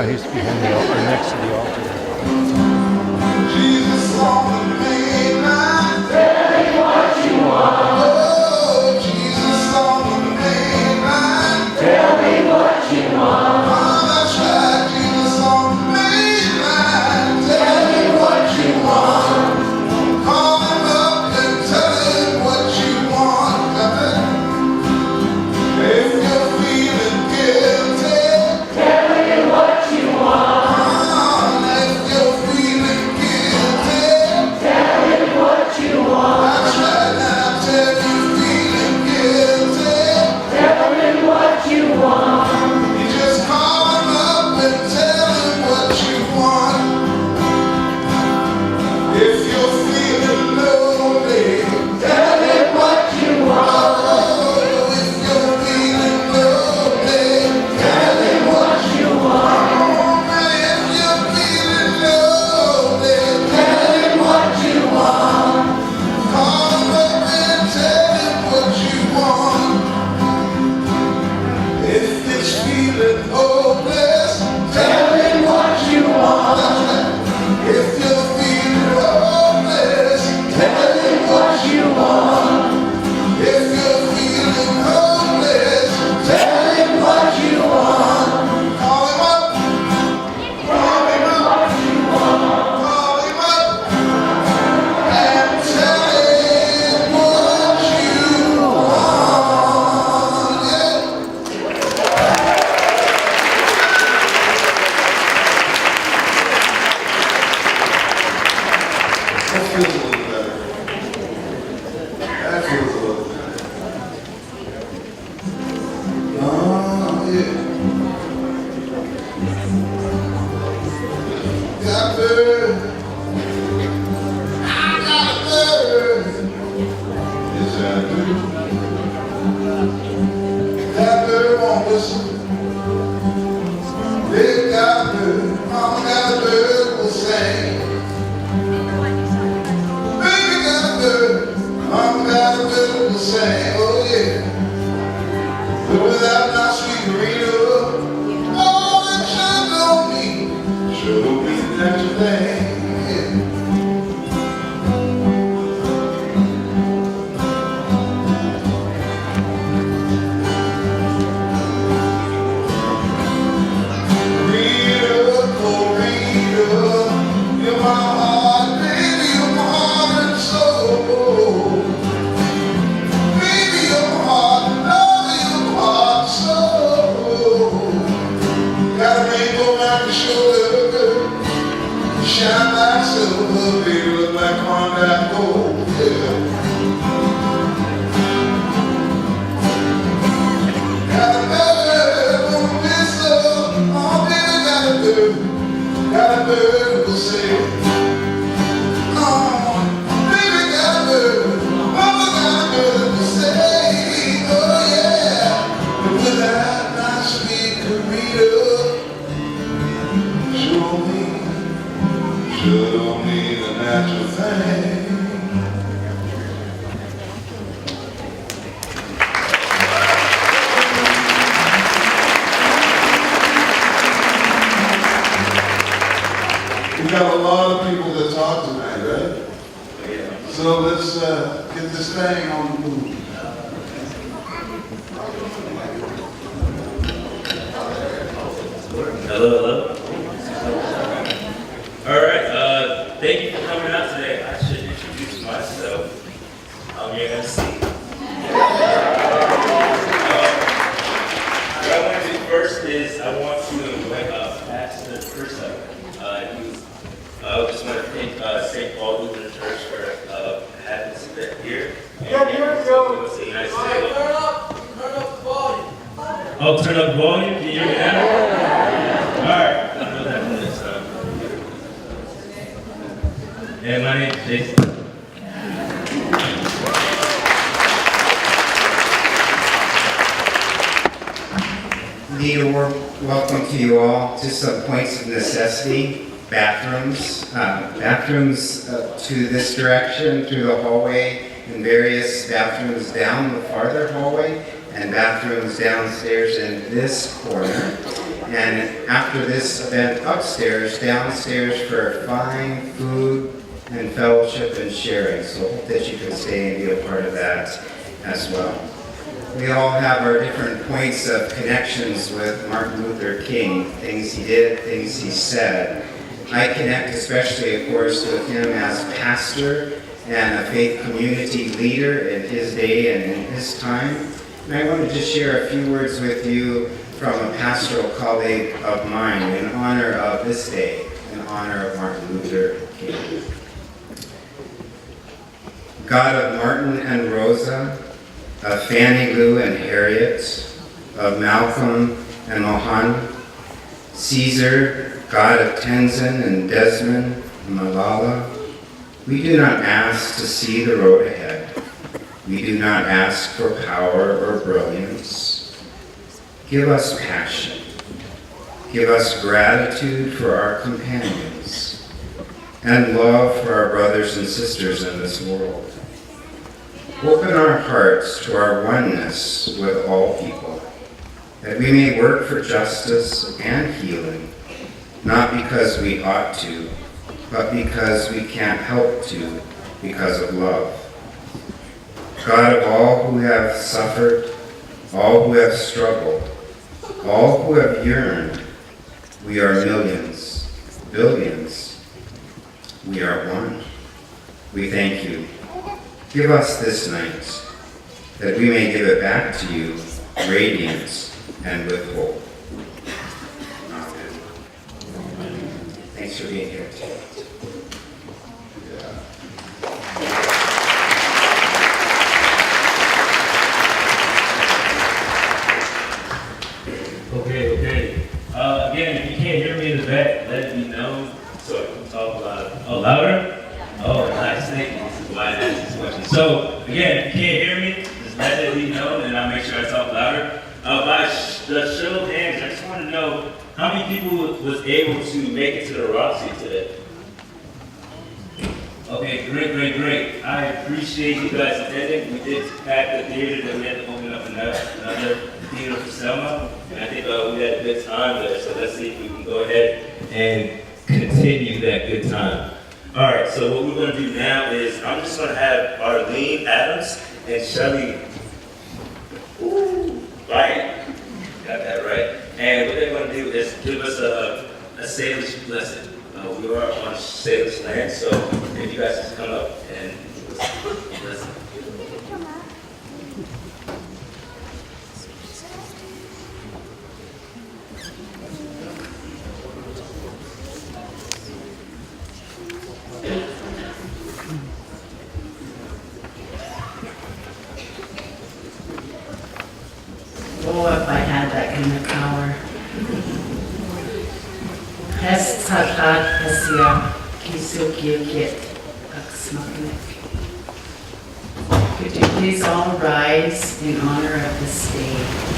No, he's behind the altar, or next to the altar. Jesus on the main line, tell me what you want. Oh, Jesus on the main line, tell me what you want. Oh, that's right, Jesus on the main line, tell me what you want. Call him up and tell him what you want. If you're feeling guilty, tell him what you want. If you're feeling guilty, tell him what you want. That's right, now tell you feeling guilty, tell him what you want. You just call him up and tell him what you want. If you're feeling lonely, tell him what you want. Oh, if you're feeling lonely, tell him what you want. Oh, man, if you're feeling lonely, tell him what you want. Call him up and tell him what you want. If it's feeling hopeless, tell him what you want. If you're feeling hopeless, tell him what you want. If you're feeling hopeless, tell him what you want. Call him up. Call him up. Call him up. And tell him what you want. Yeah. That feels a little better. That feels a little better. Oh, yeah. Got a bird. I got a bird. Yes, I do. That bird won't whistle. Big got a bird. Mama got a bird will sing. Baby got a bird. Mama got a bird will sing. Oh yeah. But without my sweet Rita, oh, it sure don't mean that you think. Yeah. Rita, oh Rita, you're my heart, baby, you're my heart and soul. Baby, you're my heart, love, you're my heart and soul. Got a rainbow around your shoulder, you shine like silver, baby, look like Klondike gold. Yeah. Got a bird, won't whistle, oh baby, got a bird will say, oh, baby, got a bird, mama got a bird will say, oh yeah, but without my sweet Karita, show me the natural thing. We got a lot of people that talk tonight, right? So let's get this thing on the move. Hello, hello. All right, thank you for coming out today. I should introduce myself. I'm your MC. What I want to do first is I want to invite Pastor Krista. I just want to thank St. Paul Lutheran Church for having us here. And Yeah, here we go. give us a nice day. Turn up the volume. Oh, turn up the volume? Can you hear me now? All right, I know that for this time. And my name is Jason. Need a welcome to you all. Just some points of necessity. Bathrooms. Bathrooms to this direction through the hallway, and various bathrooms down the farther hallway, and bathrooms downstairs in this corner. And after this event upstairs, downstairs for fine food and fellowship and sharing. So hope that you can stay and be a part of that as well. We all have our different points of connections with Martin Luther King, things he did, things he said. I connect especially, of course, with him as pastor and a faith community leader in his day and in his time. And I want to just share a few words with you from a pastoral colleague of mine in honor of this day, in honor of Martin Luther King. God of Martin and Rosa, of Fannie Lou and Harriet, of Malcolm and Mohan, Caesar, God of Tenzin and Desmond and Malala, we do not ask to see the road ahead. We do not ask for power or brilliance. Give us passion. Give us gratitude for our companions and love for our brothers and sisters in this world. Open our hearts to our oneness with all people, that we may work for justice and healing, not because we ought to, but because we can't help to, because of love. God of all who have suffered, all who have struggled, all who have yearned, we are millions, billions, we are one. We thank you. Give us this night, that we may give it back to you, radiant and with hope. Amen. Thanks for being here today. Okay. Again, if you can't hear me in the back, let me know so I can talk louder. Oh, louder? Oh, nice. Thank you. This is why I asked this question. So, again, if you can't hear me, just let me know, and I'll make sure I talk louder. By the show of hands, I just want to know how many people was able to make it to the Roxy today? Okay, great. I appreciate you guys attending. We did pack the theater, then we had to open up another theater for Selma, and I think we had a good time there, so let's see if we can go ahead and continue that good time. All right, so what we're going to do now is I'm just going to have Arlene Adams and Shelly Bryant, got that right. And what they're going to do is give us a Salish lesson. We are on Salish land, so if you guys just come up and give us a lesson. Oh, if I had that kind of power. Hesatad Hesia Kisukikit Aksmaknik. Could you please all rise in honor of this day?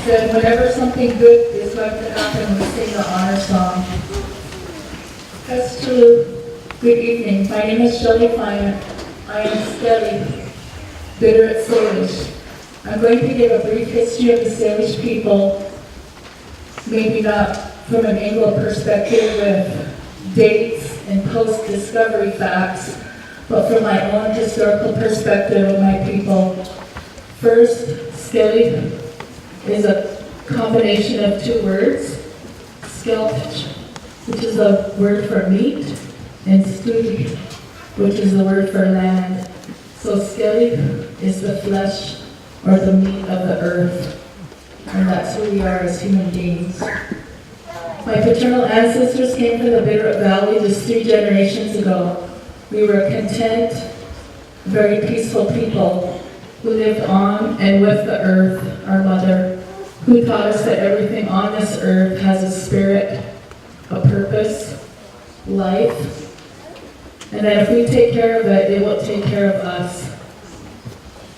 said, whenever something good is going to happen, we sing the honor song. That's true. Good evening. My name is Shelley Klein. I am Skelly, bitter at Salish. I'm going to give a brief history of the Salish people, maybe not from an Anglo perspective with dates and post-discovery facts, but from my own historical perspective of my people. First, Skelly is a combination of two words, skelpch, which is a word for meat, and studi, which is the word for land. So Skelly is the flesh or the meat of the earth, and that's who we are as human beings. My paternal ancestors came from the Bitterroot Valley just 3 generations ago. We were a content, very peaceful people who lived on and with the earth, our mother, who taught us that everything on this earth has a spirit, a purpose, life, and that if we take care of it, it will take care of us.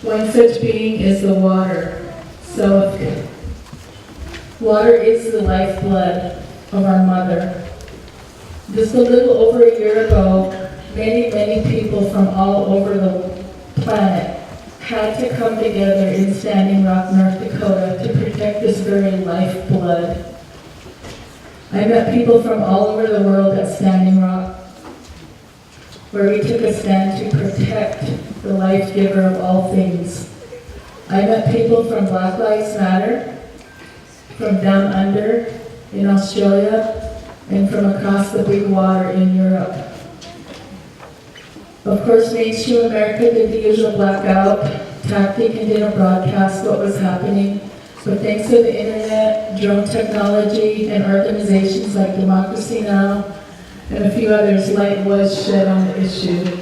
One such being is the water. So water is the lifeblood of our mother. Just a little over a year ago, many people from all over the planet had to come together in Standing Rock, North Dakota to protect this very lifeblood. I met people from all over the world at Standing Rock, where we took a stand to protect the life giver of all things. I met people from Black Lives Matter, from down under in Australia, and from across the big water in Europe. Of course, mainstream America did the usual blackout tactic and didn't broadcast what was happening. But thanks to the internet, drone technology, and organizations like Democracy Now! And a few others, light was shed on the issue.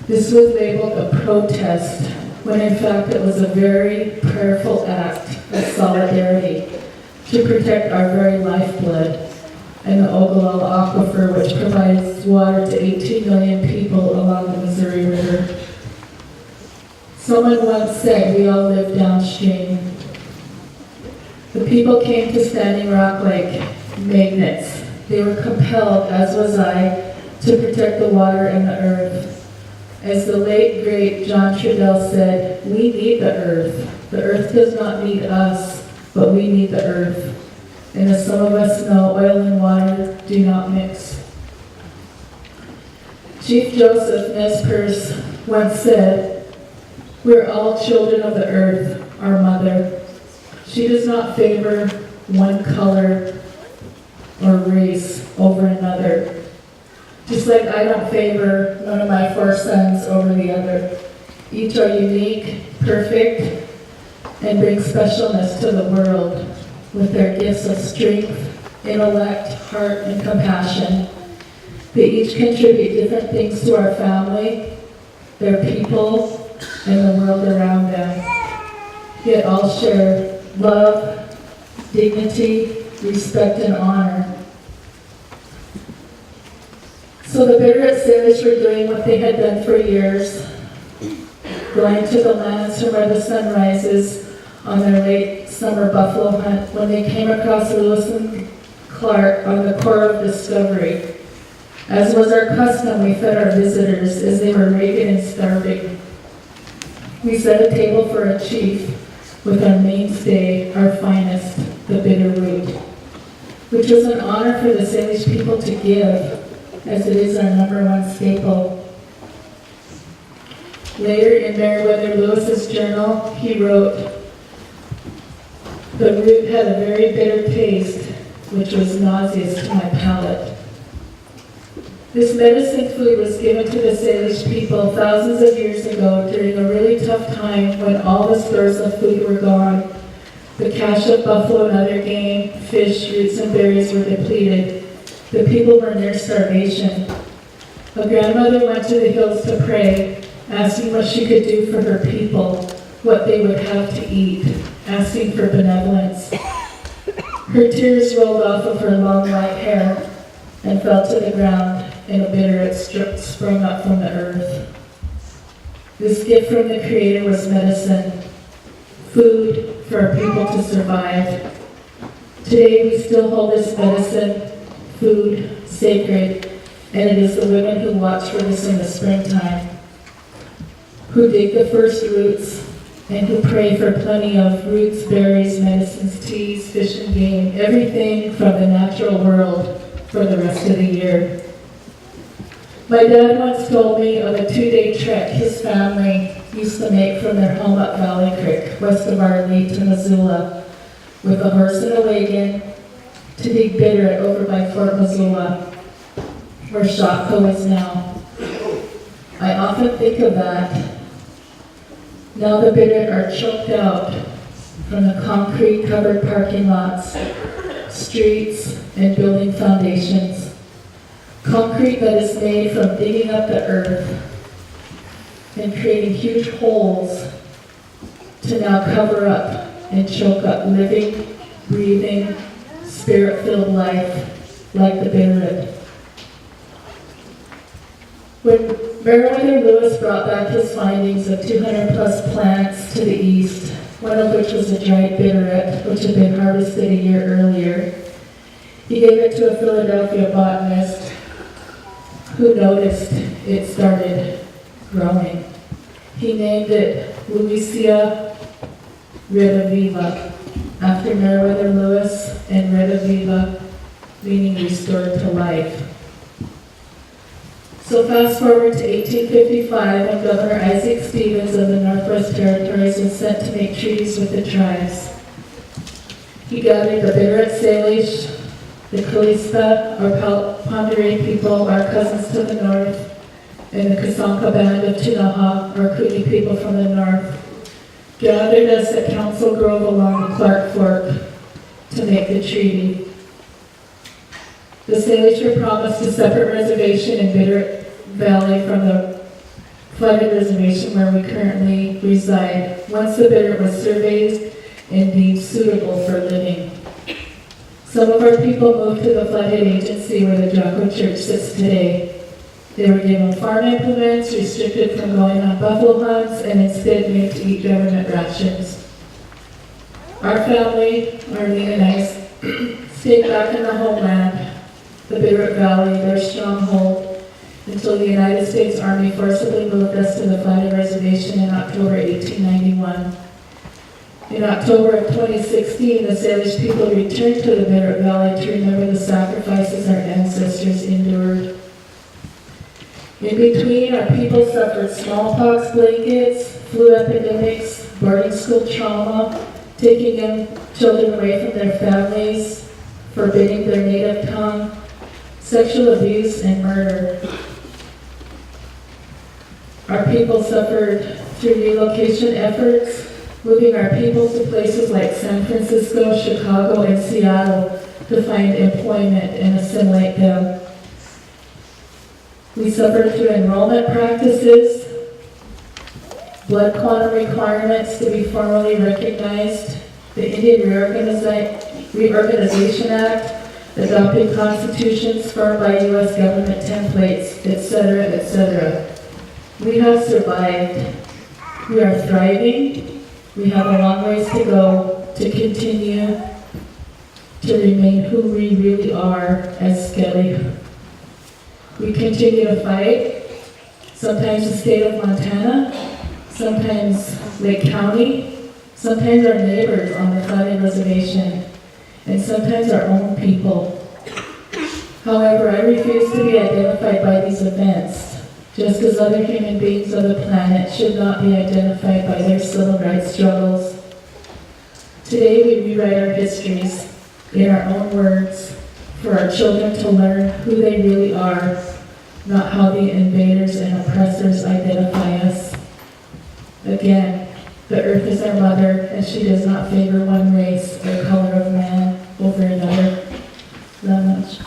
This was labeled a protest, when in fact it was a very prayerful act of solidarity to protect our very lifeblood and the Ogallala Aquifer, which provides water to 18 million people along the Missouri River. Someone once said we all live downstream. The people came to Standing Rock like magnets. They were compelled, as was I, to protect the water and the earth. As the late, great John Trudell said, we need the earth. The earth does not need us, but we need the earth. And as some of us know, oil and water do not mix. Chief Joseph Nez once said, we're all children of the earth, our mother. She does not favor one color or race over another. Just like I don't favor one of my 4 sons over the other. Each are unique, perfect, and bring specialness to the world with their gifts of strength, intellect, heart, and compassion. They each contribute different things to our family, their people, and the world around them. Yet all share love, dignity, respect, and honor. So the Bitterroot Salish were doing what they had done for years, going to the lands from where the sun rises on their late summer buffalo hunt when they came across Lewis and Clark on the core of Discovery. As was our custom, we fed our visitors as they were ragged and starving. We set a table for a chief with our mainstay, our finest, the bitter root, which was an honor for the Salish people to give, as it is our #1 staple. Later in Meriwether Lewis's journal, he wrote, the root had a very bitter taste, which was nauseous to my palate. This medicine food was given to the Salish people thousands of years ago during a really tough time when all the stores of food were gone. The cache of buffalo and other game, fish, roots, and berries were depleted. The people were near starvation. A grandmother went to the hills to pray, asking what she could do for her people, what they would have to eat, asking for benevolence. Her tears rolled off of her long white hair and fell to the ground, and a bitter sprung up from the earth. This gift from the Creator was medicine, food for our people to survive. Today we still hold this medicine, food, sacred, and it is the women who watch for this in the springtime, who dig the first roots, and who pray for plenty of roots, berries, medicines, teas, fish and game, everything from the natural world for the rest of the year. My dad once told me of a 2-day trek his family used to make from their home up Valley Creek, west of Arlene to Missoula, with a horse and a wagon to dig bitter over by Fort Missoula, where Shopko is now. I often think of that. Now the bitter are choked out from the concrete-covered parking lots, streets, and building foundations. Concrete that is made from digging up the earth and creating huge holes to now cover up and choke up living, breathing, spirit-filled life like the Bitterroot. When Meriwether Lewis brought back his findings of 200 plus plants to the east, one of which was a dried Bitterroot, which had been harvested a year earlier, he gave it to a Philadelphia botanist who noticed it started growing. He named it Louisia rediviva, after Meriwether Lewis, and rediviva meaning restored to life. So fast forward to 1855, when Governor Isaac Stevens of the Northwest Territories was sent to make treaties with the tribes. He gathered the Bitterroot Salish, the Calista, or Ponderay people, our cousins to the north, and the Kasanka Band of Chinaha, or Cooney people from the north, gathered us at Council Grove along the Clark Fork to make the treaty. The Salish were promised a separate reservation in Bitterroot Valley from the flooded reservation where we currently reside, once the Bitterroot was surveyed and deemed suitable for living. Some of our people moved to the flooded agency where the Jocko Church sits today. They were given farm implements, restricted from going on buffalo hunts, and instead made to eat government rations. Our family, Arlene and I, stayed back in the homeland, the Bitterroot Valley, their stronghold, until the United States Army forcibly moved us to the flooded reservation in October 1891. In October of 2016, the Salish people returned to the Bitterroot Valley to remember the sacrifices our ancestors endured. In between, our people suffered smallpox blankets, flu epidemics, boarding school trauma, taking young children away from their families, forbidding their native tongue, sexual abuse, and murder. Our people suffered through relocation efforts, moving our people to places like San Francisco, Chicago, and Seattle to find employment and assimilate them. We suffered through enrollment practices, blood quantum requirements to be formally recognized, the Indian Reorganization Act, adopting constitutions formed by U.S. government templates, etc., etc. We have survived. We are thriving. We have a long ways to go to continue to remain who we really are as Skelly. We continue to fight, sometimes the state of Montana, sometimes Lake County, sometimes our neighbors on the flooded reservation, and sometimes our own people. However, I refuse to be identified by these events, just as other human beings on the planet should not be identified by their civil rights struggles. Today we rewrite our histories in our own words for our children to learn who they really are, not how the invaders and oppressors identify us. Again, the earth is our mother, and she does not favor one race or color of man over another. That much.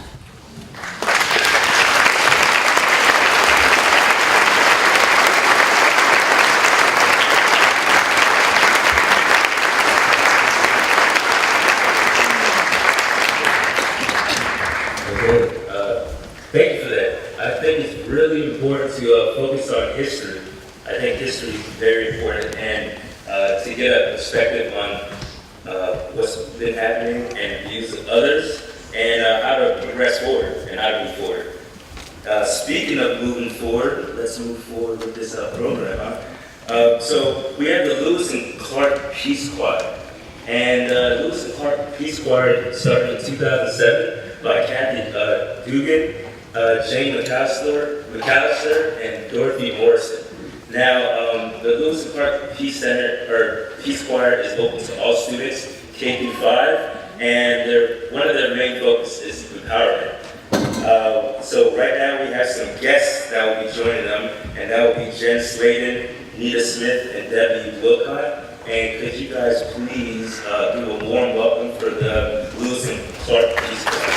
Thank you for that. I think it's really important to focus on history. I think history is very important, and to get a perspective on what's been happening and views of others, and how to progress forward and how to move forward. Speaking of moving forward, let's move forward with this program. So we have the Lewis and Clark Peace Squad. And Lewis and Clark Peace Squad started in 2007 by Kathy Dugan, Jane McAllister, and Dorothy Morrison. Now, the Lewis and Clark Peace Center, or Peace Choir, is open to all students, K through 5, and one of their main focus is empowerment. So right now we have some guests that will be joining them, and that will be Jen Sladen, Nita Smith, and Debbie Wilcott. And could you guys please do a warm welcome for the Lewis and Clark Peace Choir.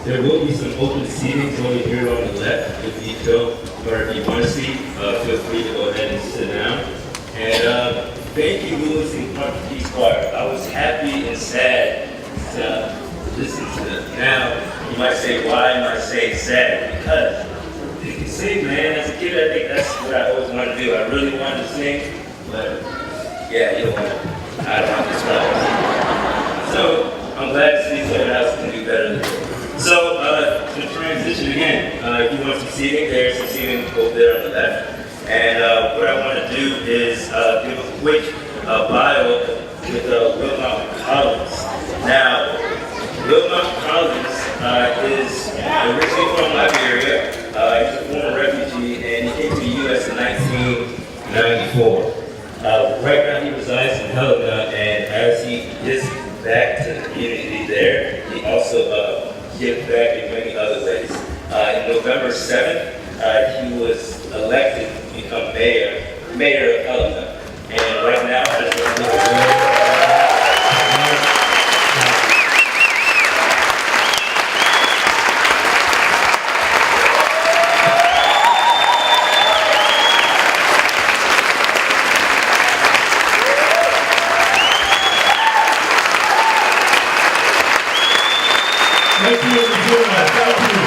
There will be some open seating over here on the left. If you don't, or if you want to see, feel free to go ahead and sit down. And thank you, Lewis and Clark Peace Choir. I was happy and sad to listen to them. Now, you might say, why am I saying sad? Because you can sing, man. As a kid, I think that's what I always wanted to do. I really wanted to sing, but yeah, you don't want to. I don't have this problem. So I'm glad to see someone else can do better than me. So to transition again, if you want some seating, there's some seating over there on the left. And what I want to do is give a quick bio with Wilmot Collins. Now, Wilmot Collins is originally from Liberia. He's a former refugee, and he came to the U.S. in 1994. Right now he resides in Helena, and as he gives back to the community there, he also gives back in many other ways. In November 7th, he was elected to become mayor of Helena. And right now, I just want to give a word. Thank you, Missoula. Thank you.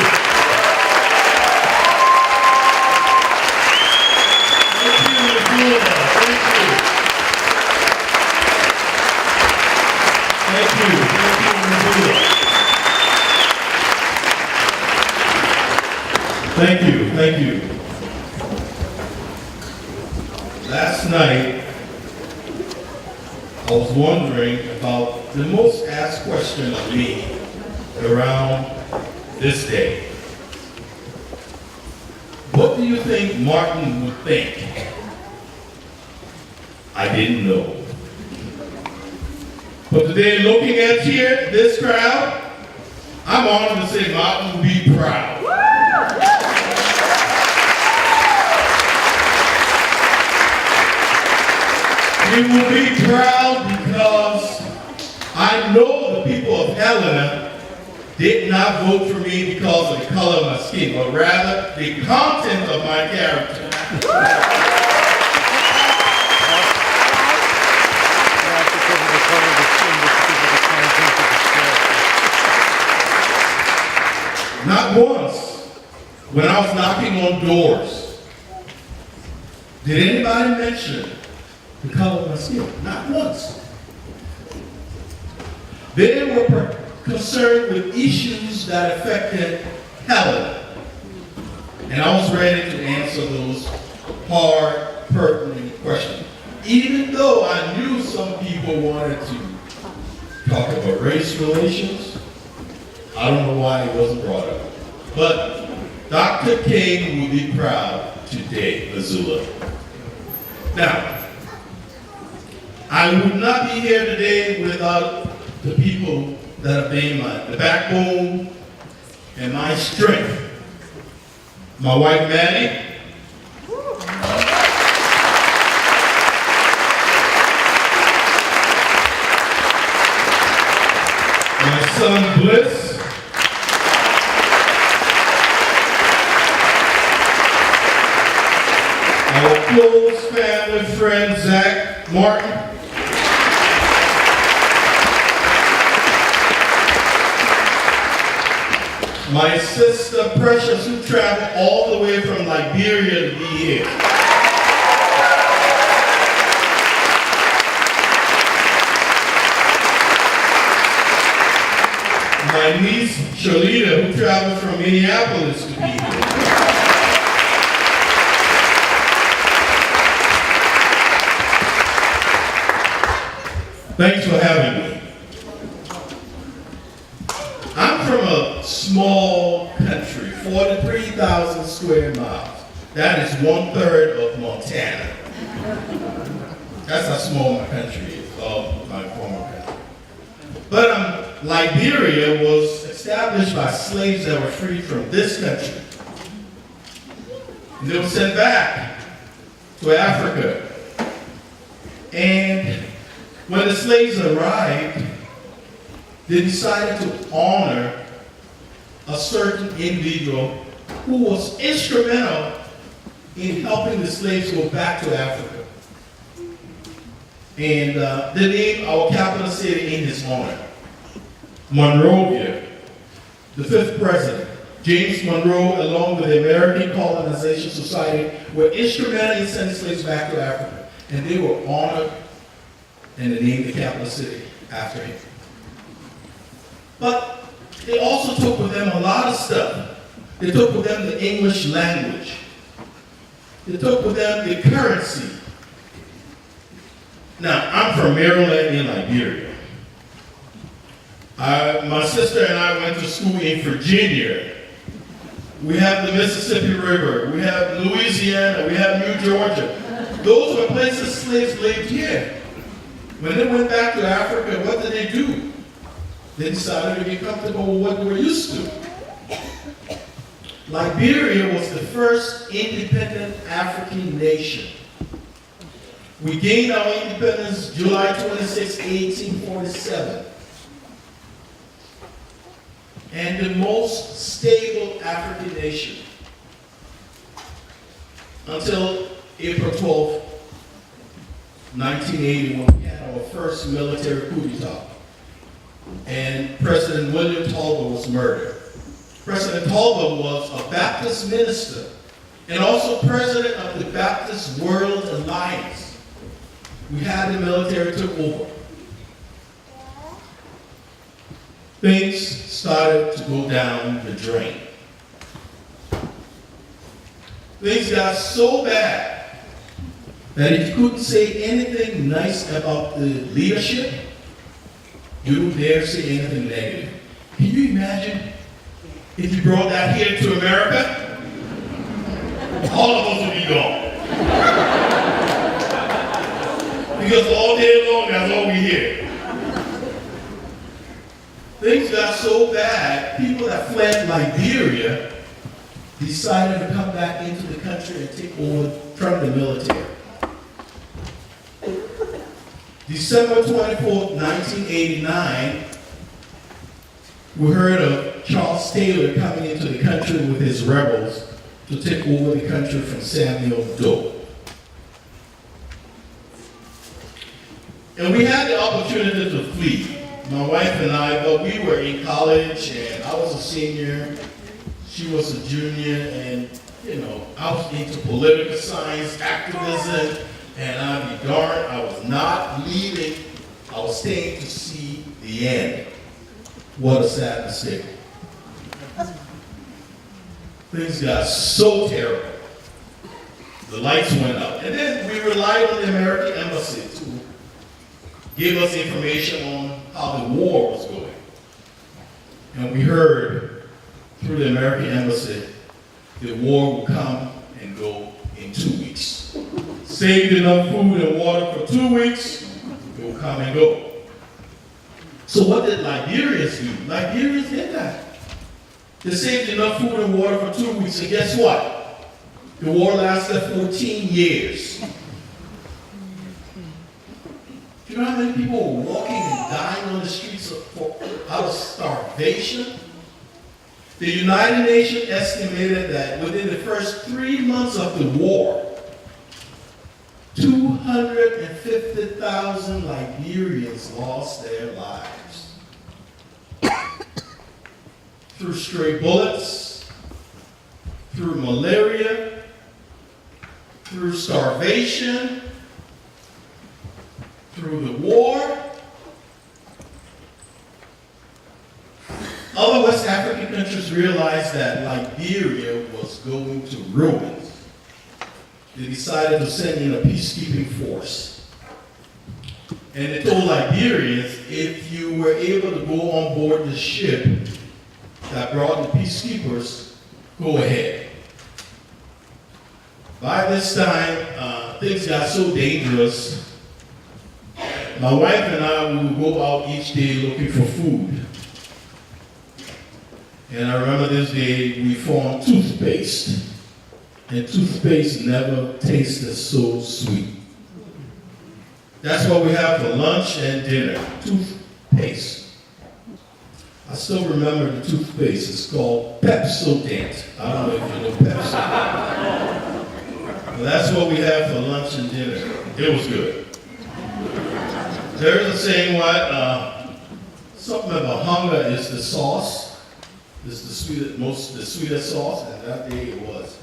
Thank you, Missoula. Thank you. Thank you. Thank you, Missoula. Thank you. Last night, I was wondering about the most asked question of me around this day. What do you think Martin would think? I didn't know. But today, looking at here, this crowd, I'm honored to say Martin will be proud. He will be proud because I know the people of Helena did not vote for me because of the color of my skin, but rather the content of my character. Not once, when I was knocking on doors, did anybody mention the color of my skin? Not once. They were concerned with issues that affected Helena. And I was ready to answer those hard, pertinent questions. Even though I knew some people wanted to talk about race relations, I don't know why it wasn't brought up. But Dr. King will be proud today, Missoula. Now, I would not be here today without the people that have been the backbone and my strength. My wife, Maddie. My son, Bliss. Our close family friend, Zach Martin. My sister Precious, who traveled all the way from Liberia to be here. My niece Shalita, who traveled from Minneapolis to be here. Thanks for having me. I'm from a small country, 43,000 square miles. That is 1/3 of Montana. That's how small my country is, my former country. But Liberia was established by slaves that were freed from this country. And they were sent back to Africa. And when the slaves arrived, they decided to honor a a certain individual who was instrumental in helping the slaves go back to Africa. And they named our capital city in his honor, Monrovia. The 5th president, James Monroe, along with the American Colonization Society, were instrumental in sending slaves back to Africa. And they were honored, and they named the capital city after him. But they also took with them a lot of stuff. They took with them the English language. They took with them the currency. Now, I'm from Maryland in Liberia. My sister and I went to school in Virginia. We have the Mississippi River. We have Louisiana. We have New Georgia. Those were places slaves lived here. When they went back to Africa, what did they do? They decided to get comfortable with what they were used to. Liberia was the first independent African nation. We gained our independence July 26, 1847. And the most stable African nation until April 12, 1980, when we had our first military coup d'etat. And President William Talbot was murdered. President Talbot was a Baptist minister and also president of the Baptist World Alliance. We had the military took over. Things started to go down the drain. Things got so bad that if you couldn't say anything nice about the leadership, you don't dare say anything negative. Can you imagine if you brought that here to America? All of us would be gone. Because all day long, that's all we hear. Things got so bad, people that fled Liberia decided to come back into the country and take over from the military. December 24th, 1989, we heard of Charles Taylor coming into the country with his rebels to take over the country from Samuel Doe. And we had the opportunity to flee. My wife and I, but we were in college, and I was a senior, she was a junior, and I was into political science, activism, and I'd be darned, I was not leaving. I was staying to see the end. What a sad mistake. Things got so terrible. The lights went out. And then we relied on the American Embassy to give us information on how the war was going. And we heard through the American Embassy the war will come and go in 2 weeks. Saved enough food and water for 2 weeks, it will come and go. So what did Liberians do? Liberians did that. They saved enough food and water for 2 weeks, and guess what? The war lasted 14 years. Do you know how many people were walking and dying on the streets out of starvation? The United Nations estimated that within the first 3 months of the war, 250,000 Liberians lost their lives. Through stray bullets, through malaria, through starvation, through the war. Other West African countries realized that Liberia was going to ruin. They decided to send in a peacekeeping force. And they told Liberians, if you were able to go on board the ship that brought the peacekeepers, go ahead. By this time, things got so dangerous. My wife and I would go out each day looking for food. And I remember this day we found toothpaste. And toothpaste never tasted so sweet. That's what we have for lunch and dinner, toothpaste. I still remember the toothpaste. It's called Pepsodent. I don't know if you know Pepsodent. Well, that's what we had for lunch and dinner. It was good. There's a saying something about hunger is the sauce. It's the sweetest sauce, and that day it was.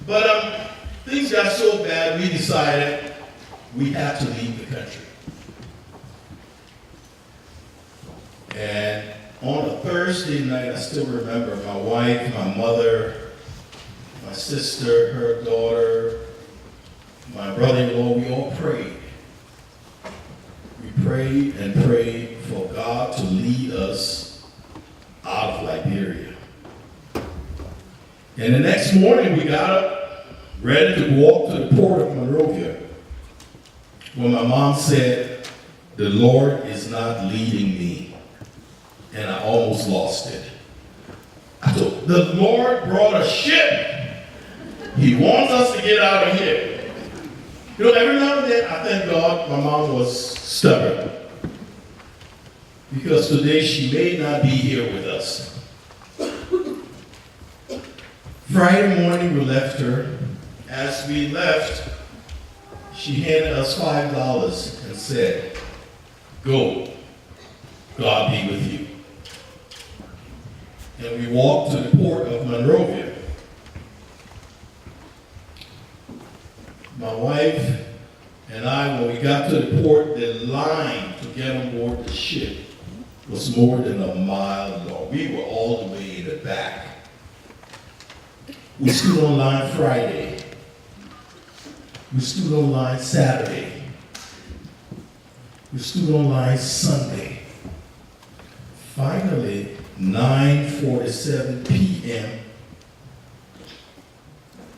But things got so bad, we decided we had to leave the country. And on a Thursday night, I still remember my wife, my mother, my sister, her daughter, my brother-in-law, we all prayed. We prayed and prayed for God to lead us out of Liberia. And the next morning, we got up, ready to walk to the port of Monrovia, when my mom said, "The Lord is not leading me." And I almost lost it. I thought, the Lord brought a ship. He wants us to get out of here. You know, every now and then, I thank God my mom was stubborn. Because today she may not be here with us. Friday morning, we left her. As we left, she handed us $5 and said, "Go, God be with you." And we walked to the port of Monrovia. My wife and I, when we got to the port, the line to get on board the ship was more than a mile long. We were all the way in the back. We stood on line Friday. We stood on line Saturday. We stood on line Sunday. Finally, 9:47 p.m.,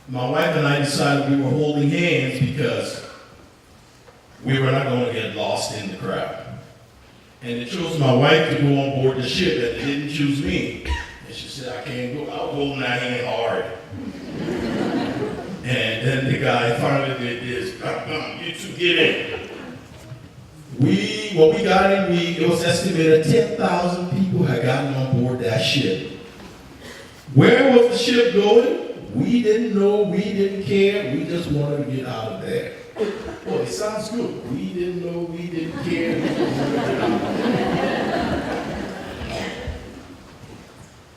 my wife and I decided we were holding hands because we were not going to get lost in the crowd. And it chose my wife to go on board the ship, and it didn't choose me. And she said, "I can't go." I was holding that hand hard. And then the guy finally did this. "You two get in." When we got in, it was estimated 10,000 people had gotten on board that ship. Where was the ship going? We didn't know, we didn't care, we just wanted to get out of there. Well, it sounds good. We didn't know, we didn't care, we just wanted to get out of there.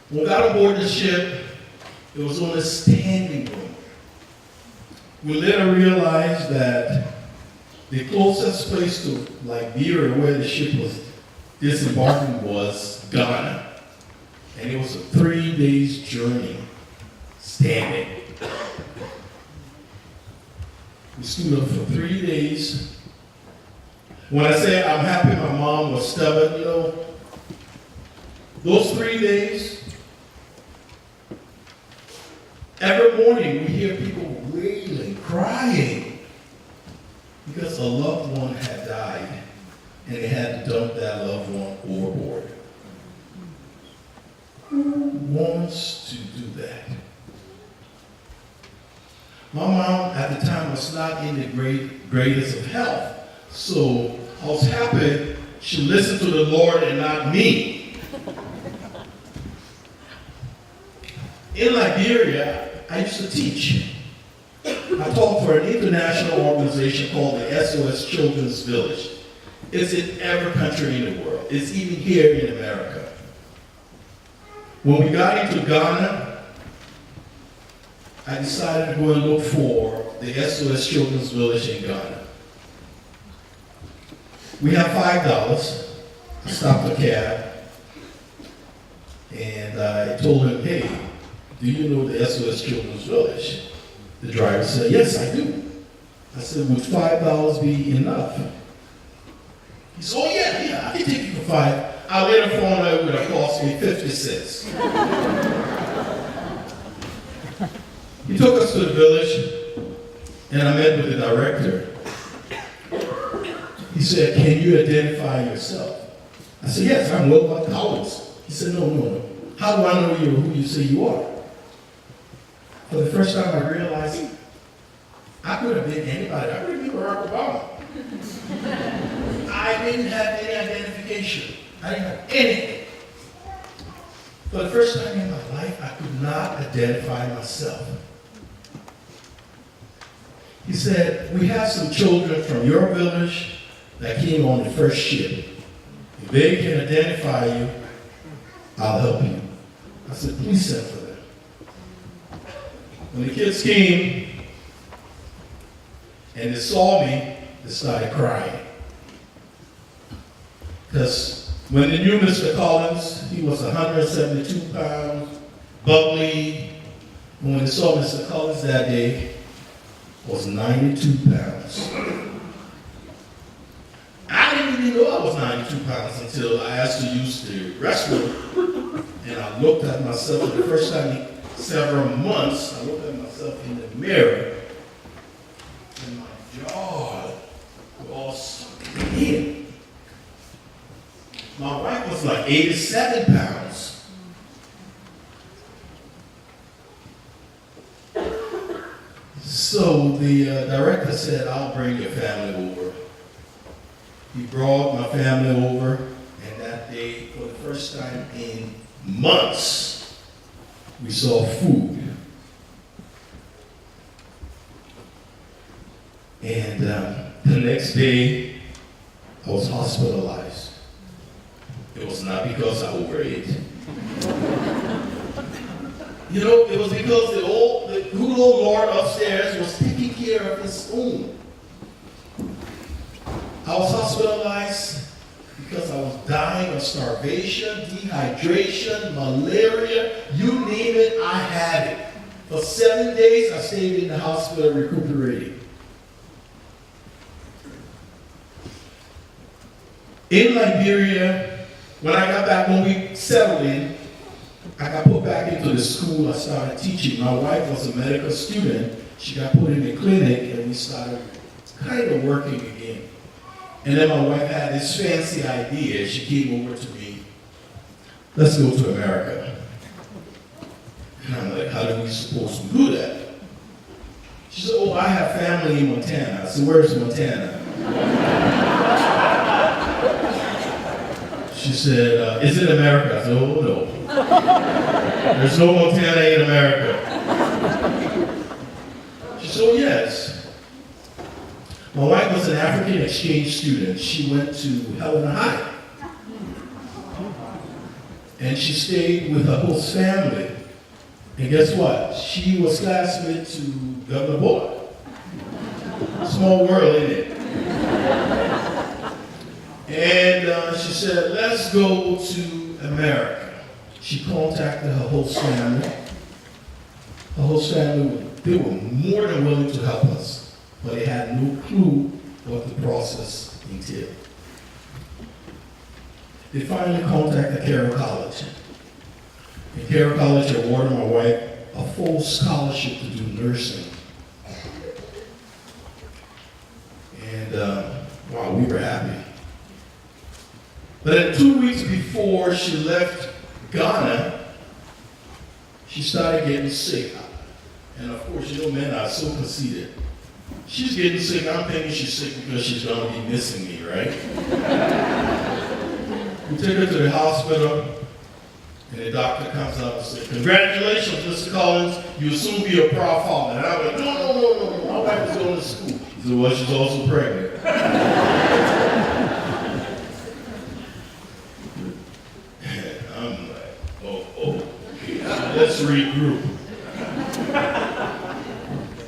When we got aboard the ship, it was on a standing room. We later realized that the closest place to Liberia where the ship was disembarking was Ghana. And it was a 3 days journey standing. We stood up for 3 days. When I say I'm happy my mom was stubborn, you know, those 3 days, every morning we hear people wailing, crying, because a loved one had died and they had to dump that loved one overboard. Who wants to do that? My mom at the time was not in the greatest of health, so I was happy she listened to the Lord and not me. In Liberia, I used to teach. I taught for an international organization called the SOS Children's Village. It's in every country in the world. It's even here in America. When we got into Ghana, I decided to go and look for the SOS Children's Village in Ghana. We have $5. I stopped the cab and I told him, "Hey, do you know the SOS Children's Village?" The driver said, "Yes, I do." I said, "Would $5 be enough?" He said, "Oh yeah, I can take you for $5. I later found out it would have cost me 50 cents. He took us to the village, and I met with the director. He said, "Can you identify yourself?" I said, "Yes, I'm Wilbur Collins." He said, No. How do I know you who you say you are?" For the first time, I realized I could have been anybody. I could have been Barack Obama. I didn't have any identification. I didn't have anything. For the first time in my life, I could not identify myself. He said, we have some children from your village that came on the first ship. If they can identify you, I'll help you. I said, please send for them. When the kids came and they saw me, they started crying. Because when they knew Mr. Collins, he was 172 pounds, bubbly. When they saw Mr. Collins that day, was 92 pounds. I didn't even know I was 92 pounds until I asked to use the restroom. And I looked at myself for the first time in several months. I looked at myself in the mirror, and my jaw was all sunk in. My wife was like 87 pounds. So the director said, I'll bring your family over. He brought my family over, and that day, for the first time in months, we saw food. And the next day, I was hospitalized. It was not because I overate. You know, it was because the good old Lord upstairs was taking care of his own. I was hospitalized because I was dying of starvation, dehydration, malaria, you name it, I had it. For 7 days, I stayed in the hospital recuperating. In Liberia, when I got back, when we settled in, I got put back into the school. I started teaching. My wife was a medical student. She got put in the clinic, and we started kind of working again. And then my wife had this fancy idea. She came over to me, let's go to America. And I'm like, how are we supposed to do that? She said, oh, I have family in Montana. I said, where's Montana? She said, is it America? I said, oh, no. There's no Montana in America. She said, oh, yes. My wife was an African exchange student. She went to Helena High. And she stayed with her host family. And guess what? She was classmate to Governor Bullock. Small world, isn't it? And she said, let's go to America. She contacted her host family. Her host family, they were more than willing to help us, but they had no clue what the process entailed. They finally contacted Carroll College. And Carroll College awarded my wife a full scholarship to do nursing. And wow, we were happy. But then 2 weeks before she left Ghana, she started getting sick. And of course, you know, men are so conceited. She's getting sick. I'm thinking she's sick because she's going to be missing me, right? We took her to the hospital, and the doctor comes up and says, congratulations, Mr. Collins, you'll soon be a proud father. And I went, no, my wife is going to school. He said, well, she's also pregnant. I'm like, okay, let's regroup.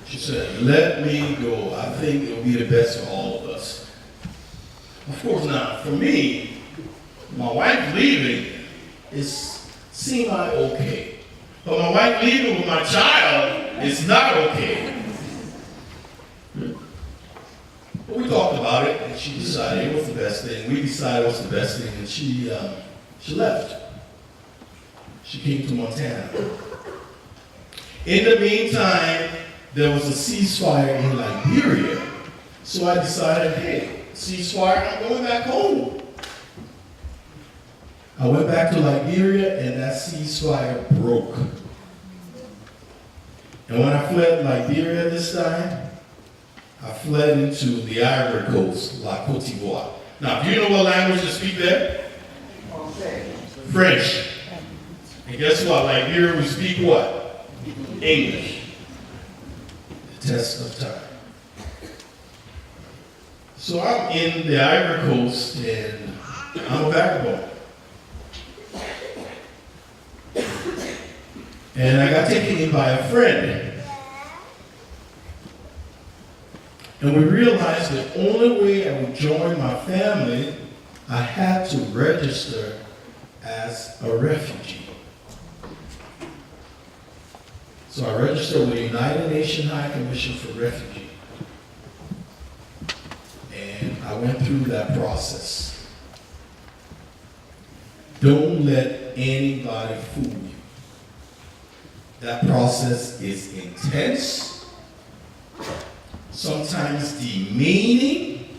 She said, let me go. I think it'll be the best for all of us. Of course not. For me, my wife leaving is semi-okay. But my wife leaving with my child is not okay. But we talked about it, and she decided it was the best thing. We decided it was the best thing, and she left. She came to Montana. In the meantime, there was a ceasefire in Liberia. So I decided, hey, ceasefire, I'm going back home. I went back to Liberia, and that ceasefire broke. And when I fled Liberia this time, I fled into the Ivory Coast, La Côte d'Ivoire. Now, do you know what language to speak there? French. And guess what? Liberia, we speak what? English. The test of time. So I'm in the Ivory Coast and I'm a vagabond. And I got taken in by a friend. And we realized the only way I would join my family, I had to register as a refugee. So I registered with the United Nations High Commission for Refugees. And I went through that process. Don't let anybody fool you. That process is intense, sometimes demeaning.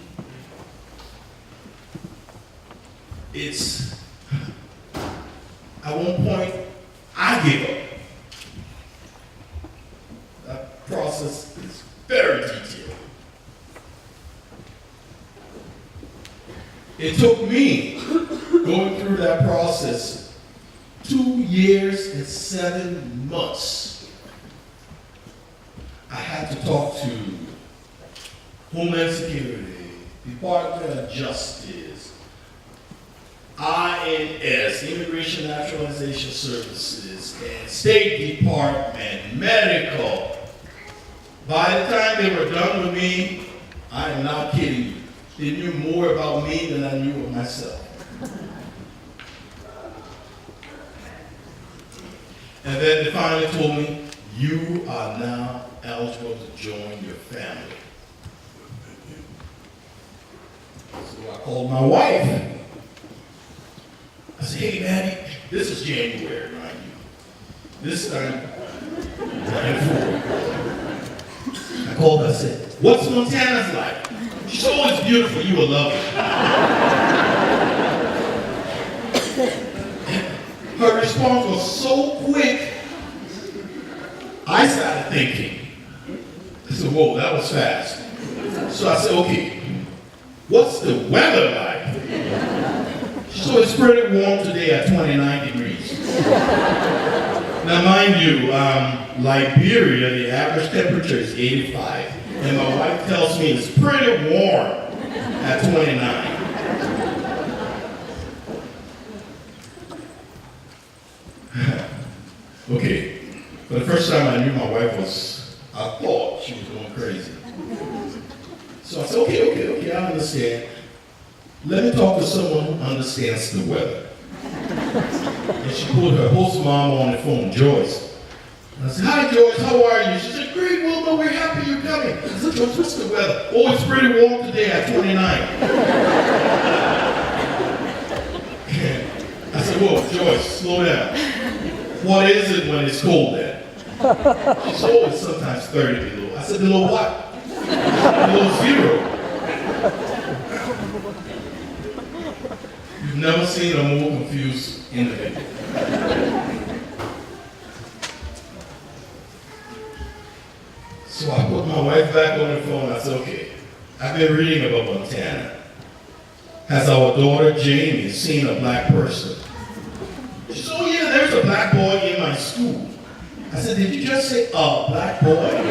It's, at one point, I gave up. That process is very detailed. It took me going through that process 2 years and 7 months. I had to talk to Homeland Security, Department of Justice, INS, Immigration Naturalization Services, and State Department, medical. By the time they were done with me, I am not kidding you, they knew more about me than I knew of myself. And then they finally told me, you are now eligible to join your family. So I called my wife. I said, hey, Maddie, this is January, mind you. This time, I called her, I said, what's Montana's like? She's always beautiful, you will love it. Her response was so quick, I started thinking. I said, whoa, that was fast. So I said, okay, what's the weather like? So it's pretty warm today at 29 degrees. Now mind you, Liberia, the average temperature is 85. And my wife tells me it's pretty warm at 29. Okay, for the first time I knew my wife was, I thought she was going crazy. So I said, okay, I understand. Let me talk to someone who understands the weather. And she pulled her host mom on the phone, Joyce. And I said, hi Joyce, how are you? She said, great, Wilma, we're happy you're coming. I said, Joyce, what's the weather? Oh, it's pretty warm today at 29. I said, whoa, Joyce, slow down. What is it when it's cold then? She said, oh, it's sometimes 30 below. I said, below what? Below 0. You've never seen a more confused individual. So I put my wife back on the phone. I said, okay, I've been reading about Montana. Has our daughter Jamie seen a black person? She said, oh yeah, there's a black boy in my school. I said, did you just say, black boy?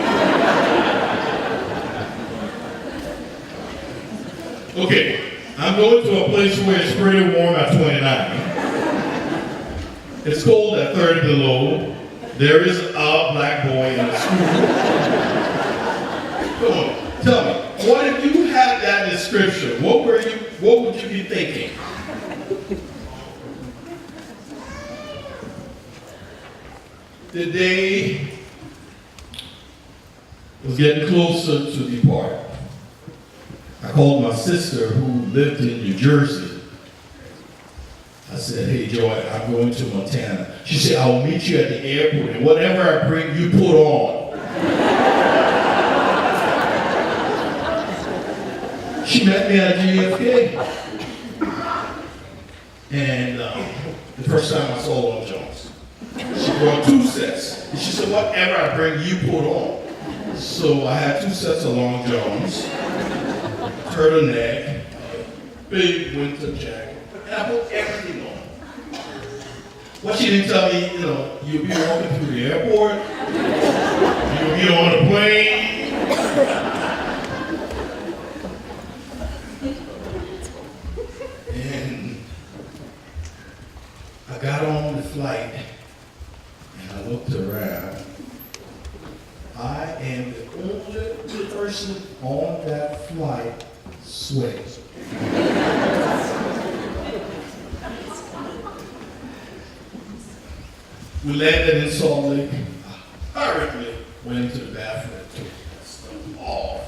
Okay, I'm going to a place where it's pretty warm at 29. It's cold at 30 below. There is a black boy in the school. Come on, tell me, what if you had that description? What would you be thinking? The day was getting closer to depart. I called my sister who lived in New Jersey. I said, hey Joy, I'm going to Montana. She said, I'll meet you at the airport and whatever I bring you put on. She met me at JFK. And the first time I saw Long Jones, she brought 2 sets. And she said, whatever I bring you put on. So I had 2 sets of Long Johns, turtleneck, big winter jacket, and I put everything on. What she didn't tell me, you'll be walking through the airport, you'll be on a plane. And I got on the flight and I looked around. I am the only person on that flight sweating. We landed in Salt Lake. I hurriedly went into the bathroom and took that stuff off.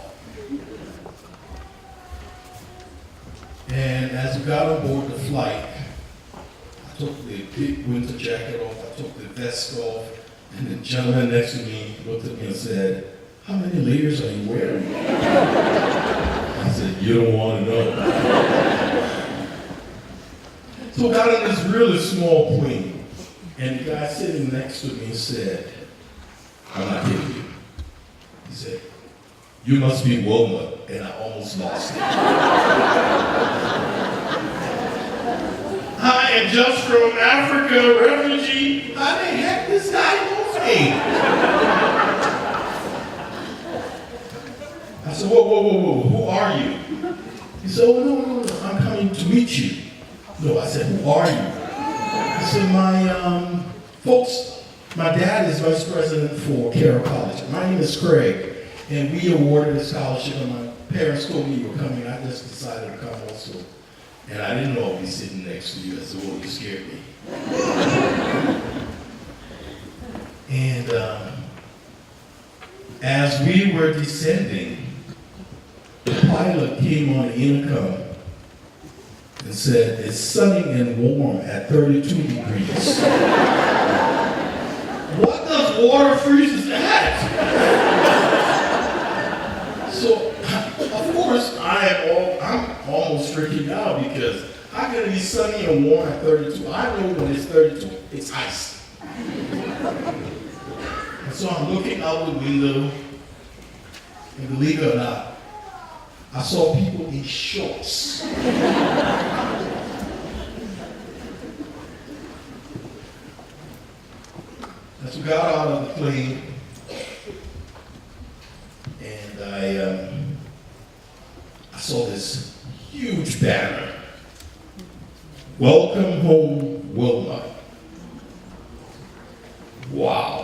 And as we got on board the flight, I took the big winter jacket off, I took the vest off, and the gentleman next to me looked at me and said, "How many layers are you wearing?" I said, "You don't want to know." So I got on this really small plane, and the guy sitting next to me said, "I'm not kidding you." He said, "You must be Wilma," and I almost lost it. "I am just from Africa, refugee." How the heck this guy knows me? I said, whoa, who are you? He said, "Oh, no, I'm coming to meet you." No, I said, "Who are you?" I said, "My folks, my dad is vice president for Carroll College. My name is Craig, and we awarded a scholarship, and my parents told me you were coming. I just decided to come also. And I didn't know I'd be sitting next to you." I said, "Well, you scared me." And as we were descending, the pilot came on the intercom and said, "It's sunny and warm at 32 degrees. What does water freeze at? So, of course, I'm almost freaking out because how can it be sunny and warm at 32? I know when it's 32, it's ice. And so I'm looking out the window, and believe it or not, I saw people in shorts. As we got out of the plane, and I saw this huge banner, "Welcome home, Wilma." Wow.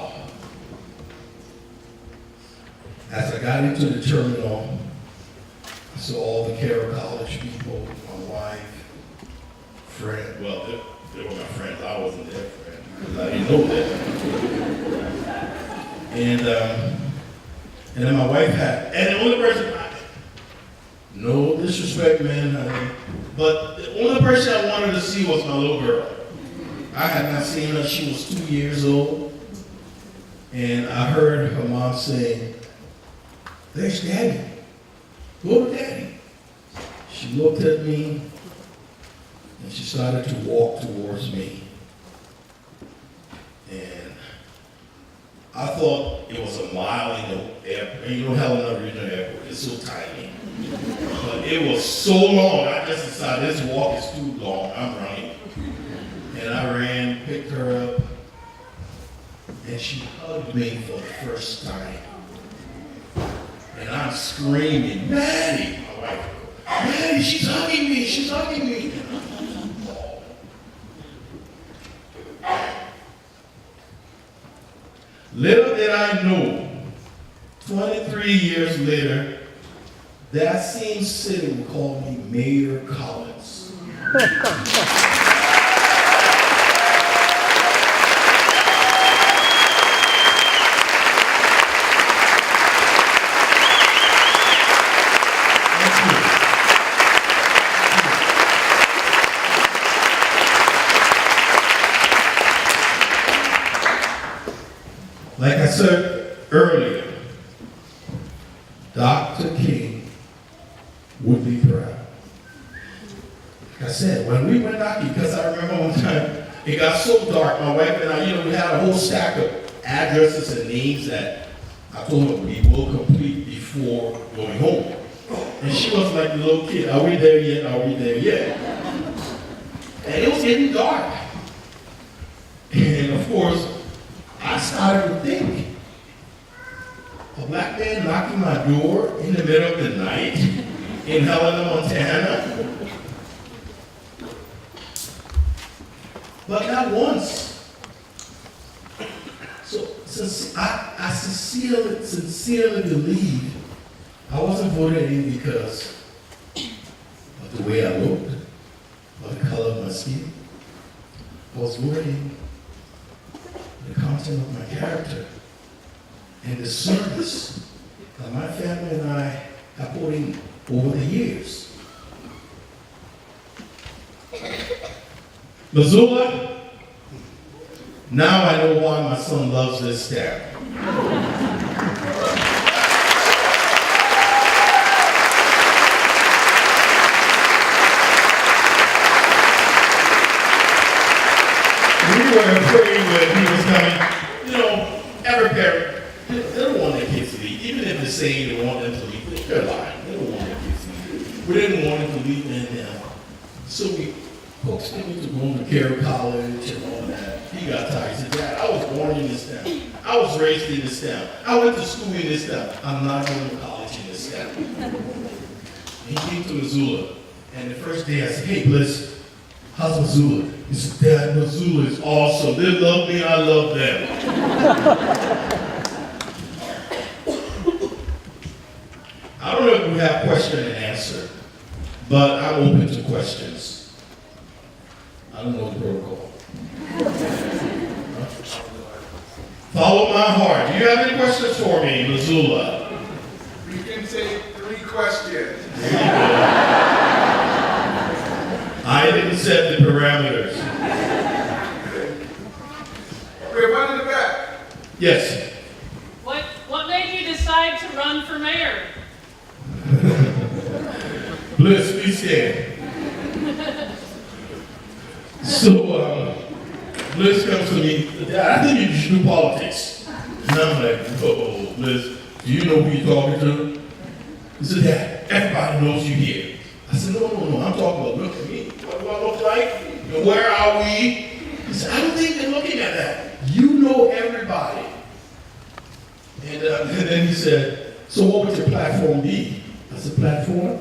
As I got into the terminal, I saw all the Carroll College people, my wife, friend. Well, they were my friends. I wasn't their friend because I didn't know them. And then my wife had, and the only person, no disrespect, man, honey, but the only person I wanted to see was my little girl. I had not seen her. She was 2 years old. And I heard her mom saying, "There's Daddy. Go to Daddy." She looked at me and she started to walk towards me. And I thought it was a mile in the airport. And you know how another regional airport is so tiny. But it was so long, I just decided this walk is too long. I'm running. And I ran, picked her up, and she hugged me for the first time. And I'm screaming, "Maddie!" My wife, "Maddie, she's hugging me, she's hugging me." Little did I know, 23 years later, that same city would call me Mayor Collins. Like I said earlier, Dr. King would be proud. Like I said, when we went out, because I remember one time, it got so dark, my wife and I, we had a whole stack of addresses and names that I told her we will complete before going home. And she was like the little kid, "Are we there yet? Are we there yet?" And it was getting dark. And of course, I started to think, a black man knocking my door in the middle of the night in Helena, Montana. But not once. So since I sincerely believe I wasn't voted in because of the way I looked, or the color of my skin. I was voted in the content of my character and the service that my family and I have put in over the years. Missoula, now I know why my son loves this town. We were afraid when he was coming. You know, every parent, they don't want their kids to leave. Even if they're saying they want them to leave, they're lying. They don't want their kids to leave. We didn't want them to leave, and so we coaxed him into going to Carroll College and all that. He got tired. He said, Dad, I was born in this town. I was raised in this town. I went to school in this town. I'm not going to college in this town. He came to Missoula, and the first day I said, hey, Bliss, how's Missoula? He said, Dad, Missoula is awesome. They love me, I love them. I don't know if we have question and answer, but I'm open to questions. I don't know the protocol. Follow my heart. Do you have any questions for me, Missoula? We can take 3 questions. I didn't set the parameters. Okay, one in the back. Yes. What made you decide to run for mayor? Bliss, be scared. So, Bliss comes to me, Dad, I think you should do politics. And I'm like, oh, Bliss, do you know who you're talking to? He said, Dad, everybody knows you here. I said, no, I'm talking about, look at me. What do I look like? And where are we? He said, I don't think they're looking at that. You know everybody. And then he said, so what would your platform be? I said, platform?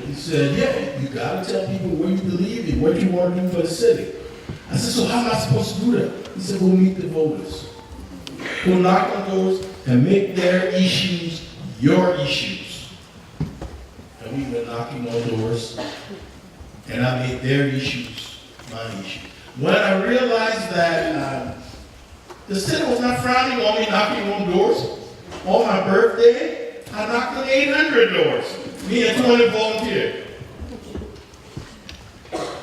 He said, yeah, you gotta tell people what you believe in, what you want to do for the city. I said, so how am I supposed to do that? He said, go meet the voters. Go knock on doors and make their issues your issues. And we were knocking on doors, and I made their issues my issues. When I realized that the city was not frowning on me knocking on doors, on my birthday, I knocked on 800 doors. Me and 20 volunteered.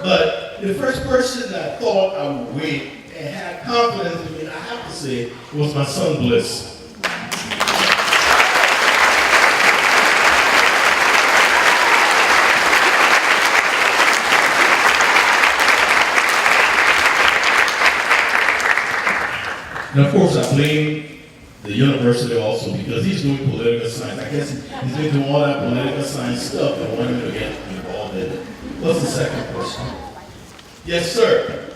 But the first person that thought I would win and had confidence in me, I have to say, was my son Bliss. And of course, I blame the university also because he's doing political science. I guess he's been doing all that political science stuff and wanted to get involved in it. What's the second question? Yes, sir.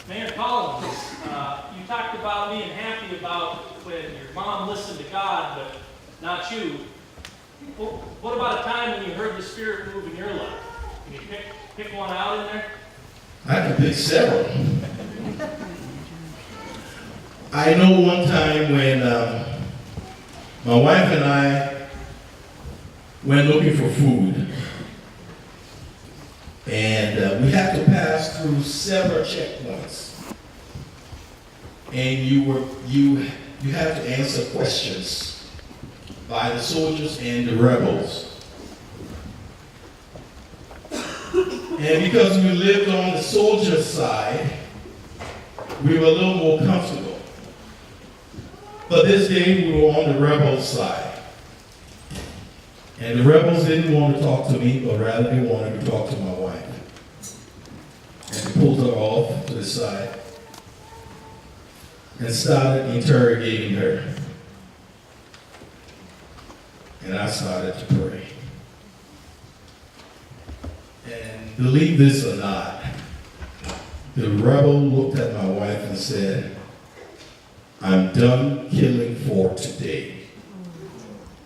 Mayor Collins, you talked about being happy about when your mom listened to God, but not you. What about a time when you heard the Spirit move in your life? Can you pick one out in there? I can pick several. I know one time when my wife and I went looking for food, and we had to pass through several checkpoints, and you have to answer questions by the soldiers and the rebels. And because we lived on the soldier side, we were a little more comfortable. But this day we were on the rebel side. And the rebels didn't want to talk to me, but rather they wanted to talk to my wife. And they pulled her off to the side and started interrogating her. And I started to pray. And believe this or not, The rebel looked at my wife and said, I'm done killing for today.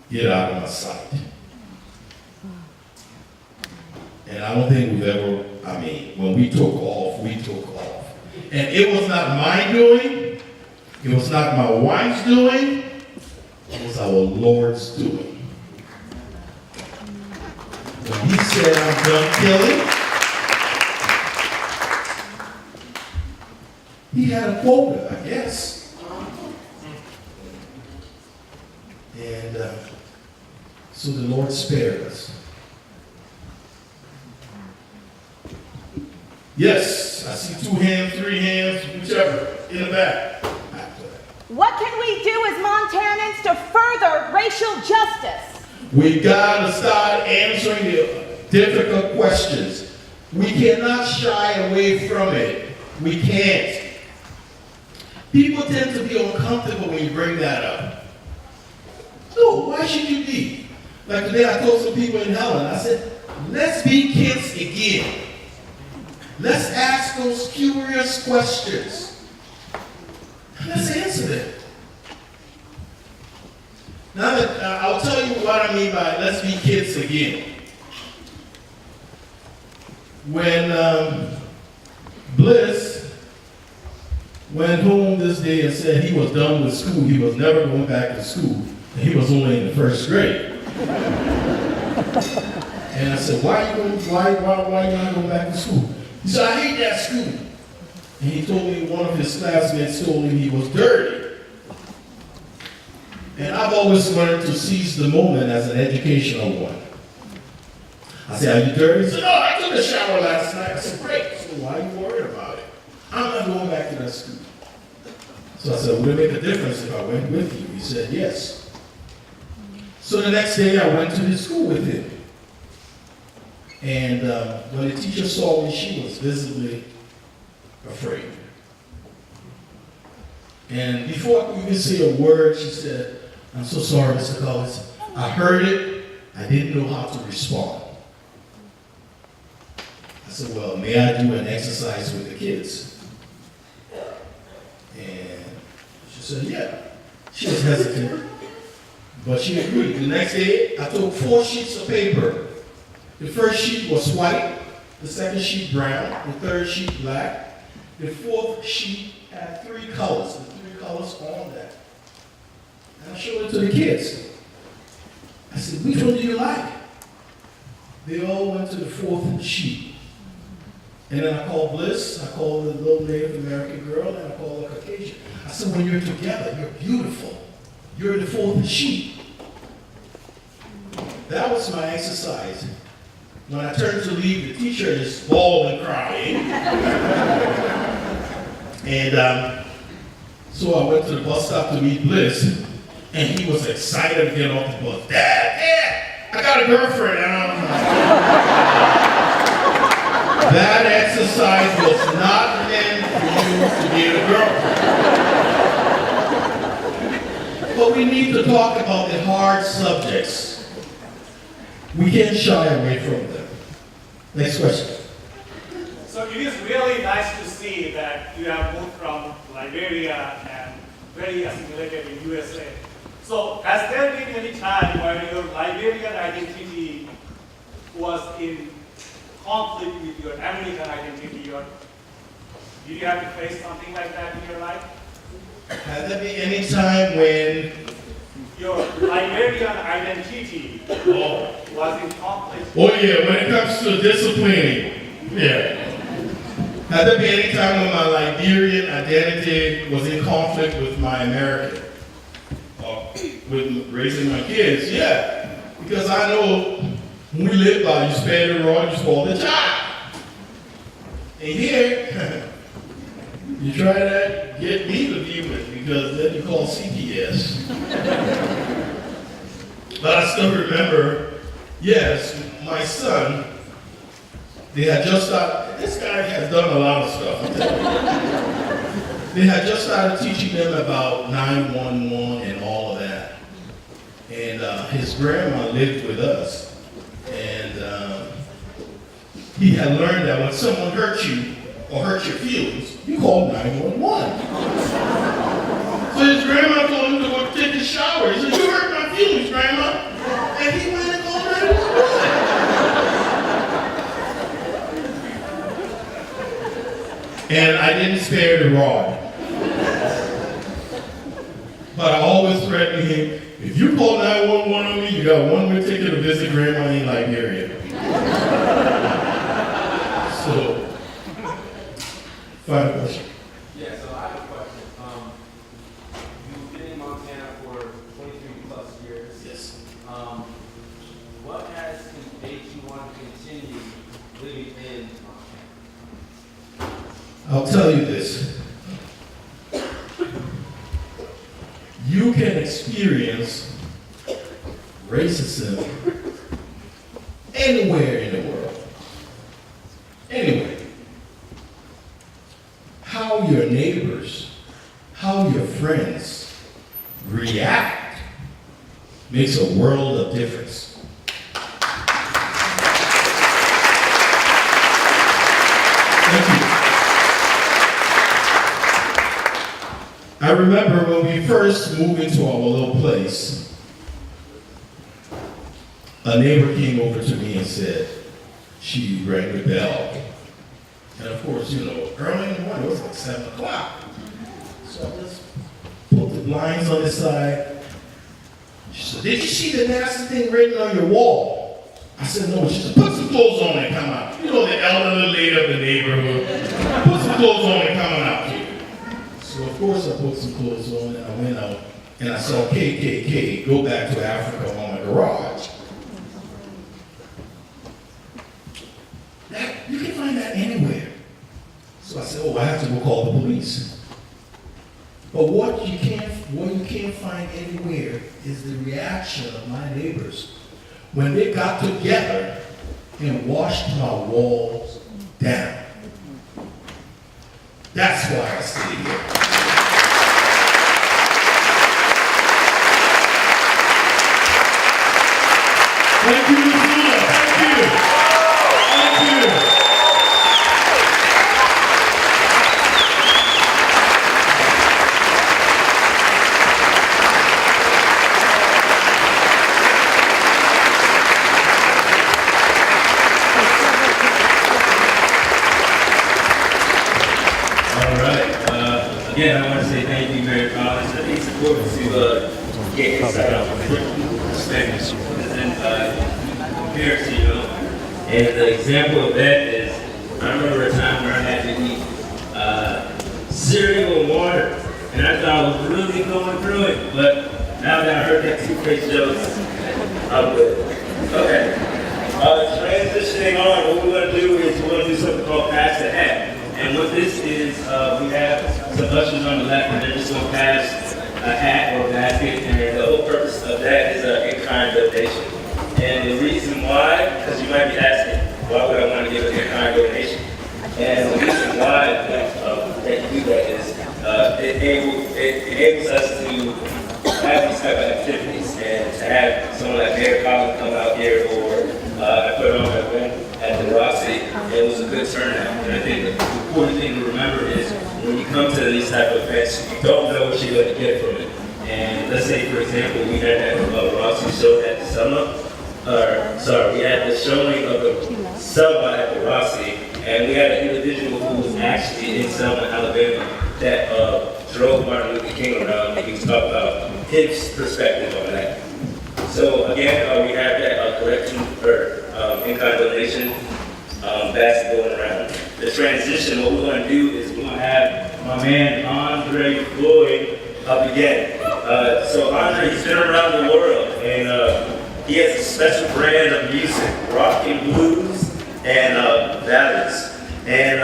Get out of my sight. And I don't think we've ever, when we took off, we took off. And it was not my doing, it was not my wife's doing, it was our Lord's doing. When he said, I'm done killing, he had a quota, I guess. And so the Lord spared us. Yes, I see 2 hands, 3 hands, whichever, in the back. What can we do as Montanans to further racial justice? We gotta start answering the difficult questions. We cannot shy away from it. We can't. People tend to be uncomfortable when you bring that up. No, why should you be? Like today I told some people in Helen, I said, let's be kids again. Let's ask those curious questions. Let's answer them. Now that I'll tell you what I mean by let's be kids again. When Bliss went home this day and said he was done with school, he was never going back to school, and he was only in the 1st grade. And I said, why are you not going back to school? He said, I hate that school. And he told me one of his classmates told him he was dirty. And I've always learned to seize the moment as an educational one. I said, are you dirty? He said, no, I took a shower last night. I said, great. So why are you worried about it? I'm not going back to that school. So I said, would it make a difference if I went with you? He said, yes. So the next day I went to his school with him. And when the teacher saw me, she was visibly afraid. And before I could even say a word, she said, I'm so sorry, Mr. Collins. I heard it. I didn't know how to respond. I said, well, may I do an exercise with the kids? And she said, yeah. She was hesitant, but she agreed. The next day, I took 4 sheets of paper. The first sheet was white, the second sheet brown, the third sheet black. The 4th sheet had 3 colors, the 3 colors on that. And I showed it to the kids. I said, which one do you like? They all went to the 4th sheet. And then I called Bliss, I called the little Native American girl, and I called the Caucasian. I said, when you're together, you're beautiful. You're the 4th sheet. That was my exercise. When I turned to leave, the teacher is bawling and crying. And so I went to the bus stop to meet Bliss, and he was excited to get off the bus. Dad, I got a girlfriend. And I was like, that exercise was not meant for you to get a girlfriend. But we need to talk about the hard subjects. We can't shy away from them. Next question. So it is really nice to see that you have moved from Liberia and very assimilated in USA. So has there been any time where your Liberian identity was in conflict with your American identity? Or did you have to face something like that in your life? Has there been any time when your Liberian identity was in conflict? Oh yeah, when it comes to disciplining, yeah. Has there been any time when my Liberian identity was in conflict with my American? With raising my kids, yeah. Because I know when we live by, you spare the rod, you spoil the child. And here, you try to get me to be with because then you call CPS. But I still remember, yes, my son, they had just started, this guy has done a lot of stuff, I'm telling you. They had just started teaching them about 911 and all of that. And his grandma lived with us. And he had learned that when someone hurt you or hurt your feelings, you call 911. So his grandma told him to go take a shower. He said, "You hurt my feelings, Grandma." And he went and called 911. And I didn't spare the rod. But I always threatened him, if you call 911 on me, you got one way ticket to visit Grandma in Liberia. So, final question. Yeah, so I have a question. You've been in Montana for 23 plus years. Yes. What has made you want to continue living in Montana? I'll tell you this. You can experience racism anywhere in the world. Anywhere. How your neighbors, how your friends react makes a world of difference. Thank you. I remember when we first moved into our little place, a neighbor came over to me and said, she rang the bell. And of course, you know, early in the morning, it was like 7 o'clock. So I just put the blinds on the side. She said, "Did you see the nasty thing written on your wall?" I said, "No." She said, "Put some clothes on and come out." You know, the elderly lady of the neighborhood. "Put some clothes on and come on out here." So of course I put some clothes on and I went out and I saw KKK, Go Back to Africa, on my garage. You can find that anywhere. So I said, "Oh, I have to go call the police." But what you can't find anywhere is the reaction of my neighbors when they got together and washed my walls down. That's why I stay here. Thank you, Missoula. Thank you. Thank you. Again, I want to say thank you, Mayor Collins. I think it's important to get insight on perspectives and comparison, you know. And the example of that is, I remember a time where I had to eat cereal and water, and I thought I was really going through it. But now that I heard that toothpaste jokes, I'm good. Okay. Transitioning on, what we're going to do is we're going to do something called Pass the Hat. And what this is, we have some ushers on the left, and they're just going to pass a hat or a basket, and the whole purpose of that is an in-kind donation. And the reason why, because you might be asking, why would I want to give an in-kind donation? And the reason why that you do that is it enables us to have these type of activities, and to have someone like Mayor Collins come out here, or I put on an event at the Rossi, it was a good turnout. And I think the important thing to remember is when you come to these type of events, you don't know what you're going to get from it. And let's say, for example, we had that Rossi show at the summer. We had the showing of the Selma at the Rossi, and we had an individual who was actually in Selma, Alabama, that drove Martin Luther King around, and he was talking about his perspective on that. So again, we have that collection or in-kind donation basket going around. The transition, what we're going to do is we're going to have my man Andre Floyd up again. So Andre, he's been around the world, and he has a special brand of music, rock and blues and ballads. And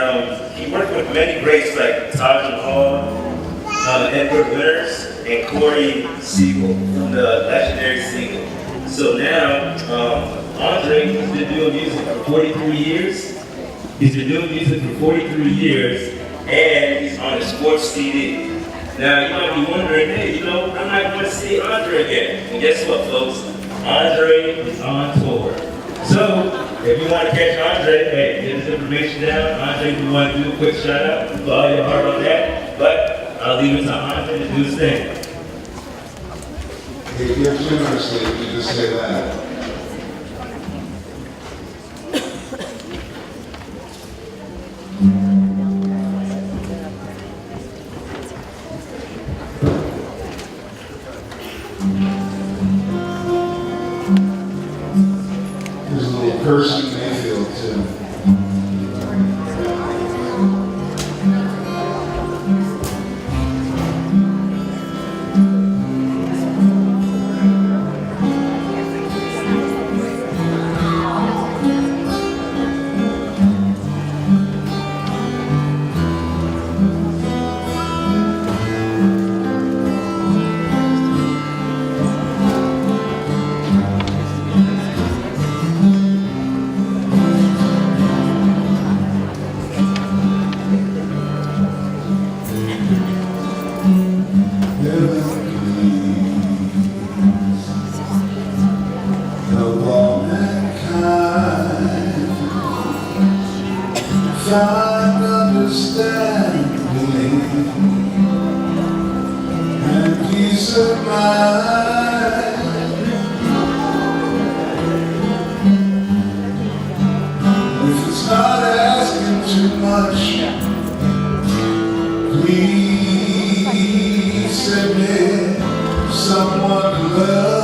he worked with many greats like Taj Mahal, Edward Winters, and Corey Siegel from the legendary Siegel. So now, Andre has been doing music for 43 years. He's been doing music for 43 years, and he's on his 4th CD. Now, you might be wondering, hey, you know, I might want to see Andre again. And guess what, folks? Andre is on tour. So, If you want to catch Andre, hey, get his information down. Andre, if you want to do a quick shout out, put all your heart on that. But I'll leave it to Andre to do his thing. If you're generously, you just say that. There's a little person Mayfield too. Of all mankind, find understanding and peace of mind. If it's not asking too much, please send me someone to love.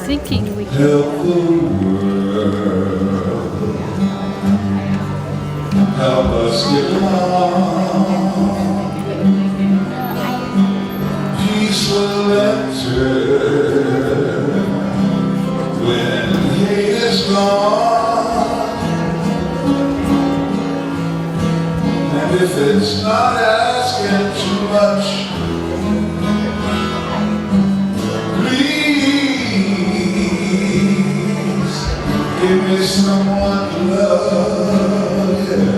Thinking we can Help the world, help us get along. Peace will enter when hate is gone. And if it's not asking too much, give me someone to love, yeah.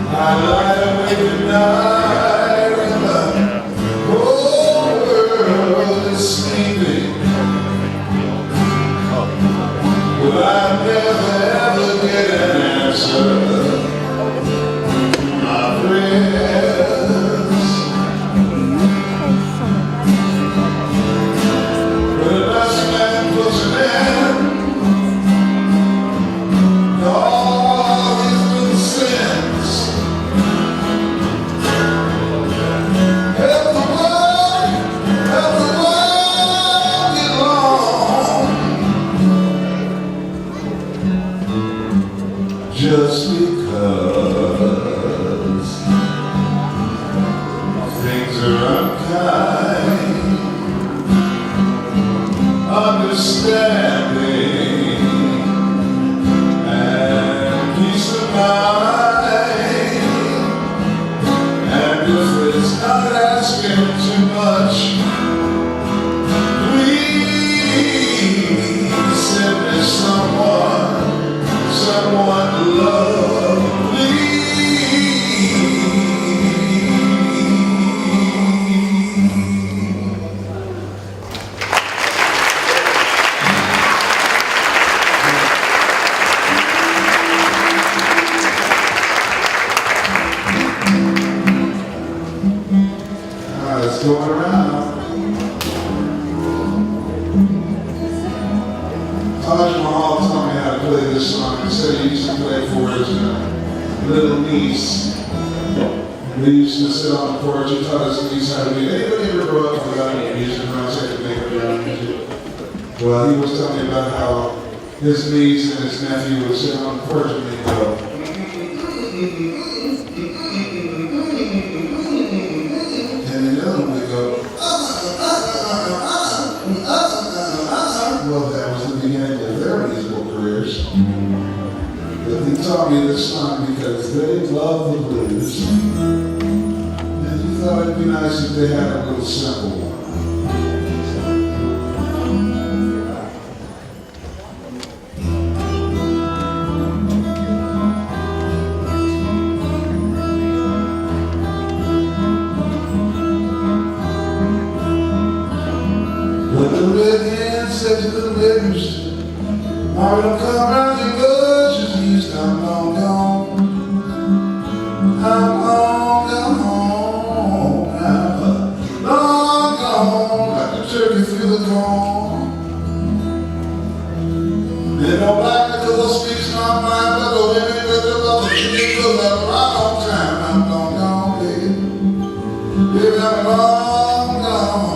I lie awake at night when the whole world is sleeping, but I never ever get an answer to my prayers. Just because things are unkind, understanding and peace of mind. And if it's not asking too much, please send me someone to love, it's going around. Taj Mahal taught me how to play this song. He said he used to play for his little niece. We used to sit on the porch. He taught his niece how to do. Anybody ever grow up without any music around, so they could make their own music? Well, he was telling me about how his niece and his nephew would sit on the porch and they'd go. And the other one would go. Well, that was the beginning of their musical careers. But he taught me this song because they love the blues. And he thought it'd be nice if they had a little simple one. But the red hand said to the red rooster, Mama, don't come round your bushes east, I'm long gone. I'm long gone, I'm long gone, like a turkey through the corn. They don't like me 'cause I speak my mind, but don't let me let them up the tree 'cause I'm right on time. I'm long gone, baby. Baby, I'm long gone.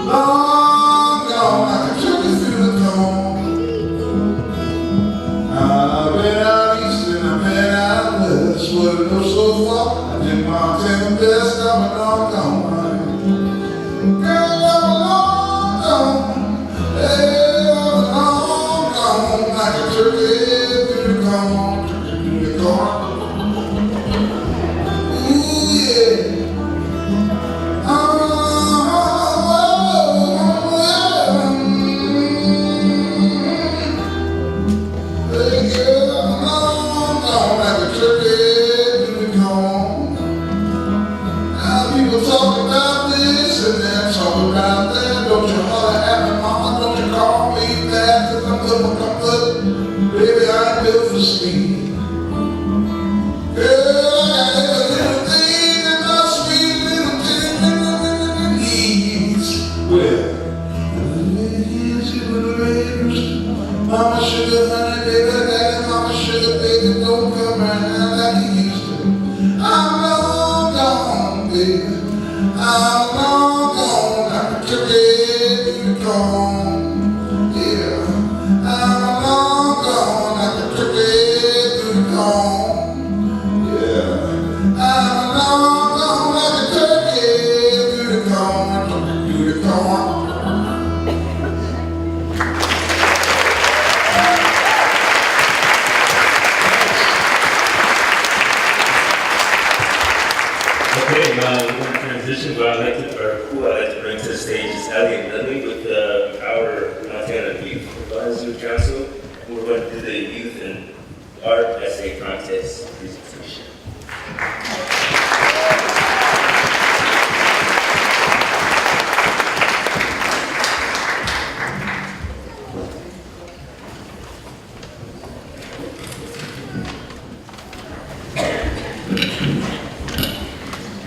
Long gone, like a turkey through the corn. I've been out east and I've been out west, but it goes so far. I did Montana best, I'm long gone, honey. Girl, I'm long gone. Hey, like a turkey through the corn, turkey through the corn. Ooh, yeah. Hey, girl, I'm long gone, like a turkey through the corn. Now people talk about this and then talk about that. Don't you holler at me, mama, don't you call me back, 'cause I'm good, baby, I'm built for speed. Girl, I got every little thing in my sweet little knees. Well, the little red rooster, mama sugar, honey, baby, daddy, mama sugar, baby, don't come around like you used to. I'm long gone, baby. I'm long gone, like a turkey through the corn. Yeah, I'm long gone, like a turkey through the corn. Yeah, I'm long gone, like a turkey through the corn, through the corn. Okay, now we're going to transition, but who I'd like to bring to the stage is Ellie and Lily with our Montana Youth Advisory Council. We're going to do the Youth and Art Essay Contest presentation.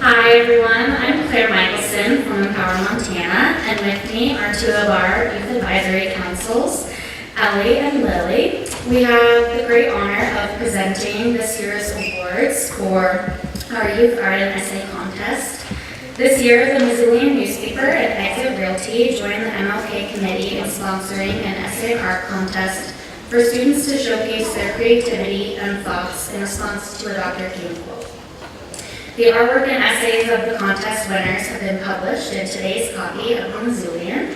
Hi everyone, I'm Claire Michelson from Empower Montana, and with me are two of our Youth Advisory Councils, Ellie and Lily. We have the great honor of presenting this year's awards for our Youth Art and Essay Contest. This year, the Missoulian newspaper and Exit Realty joined the MLK Committee in sponsoring an essay art contest for students to showcase their creativity and thoughts in response to a Dr. King quote. The artwork and essays of the contest winners have been published in today's copy of the Missoulian.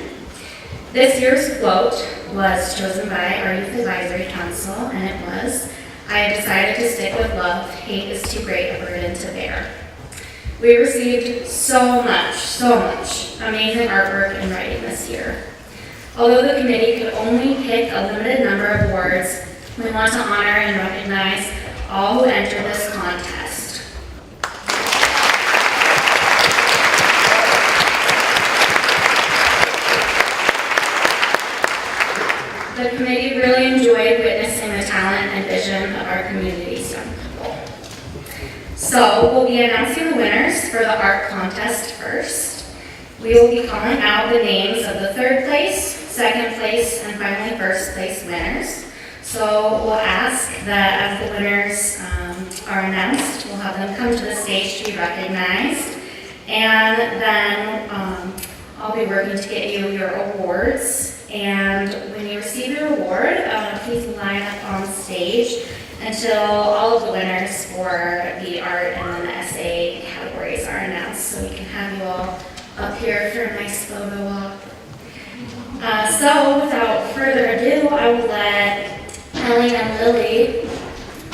This year's quote was chosen by our Youth Advisory Council, and it was, "I have decided to stick with love. Hate is too great a burden to bear." We received so much amazing artwork and writing this year. Although the committee could only pick a limited number of awards, we want to honor and recognize all who entered this contest. The committee really enjoyed witnessing the talent and vision of our community's young people. So we'll be announcing the winners for the art contest first. We will be calling out the names of the third place, second place, and finally first place winners. So we'll ask that as the winners are announced, we'll have them come to the stage to be recognized. And then I'll be working to get you your awards. And when you receive your award, please line up on stage until all of the winners for the art and then the essay categories are announced, so we can have you all up here for a nice photo op. So without further ado, I will let Ellie and Lily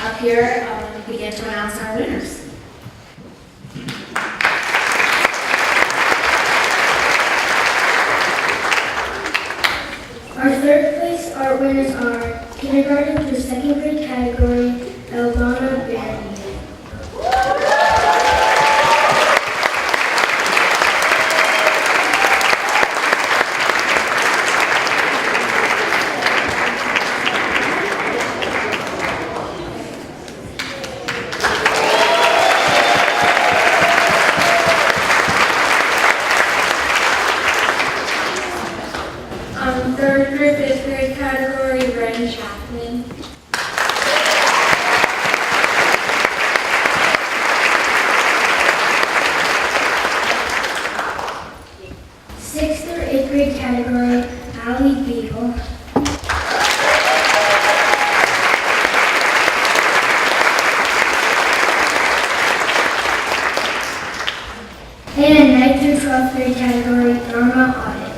up here begin to announce our winners. Our third place art winners are kindergarten through second grade category, Elvana Berry. through fifth grade category, Ren Chapman. Sixth through eighth grade category, Allie Beagle. And ninth through 12th grade category, Norma Audit.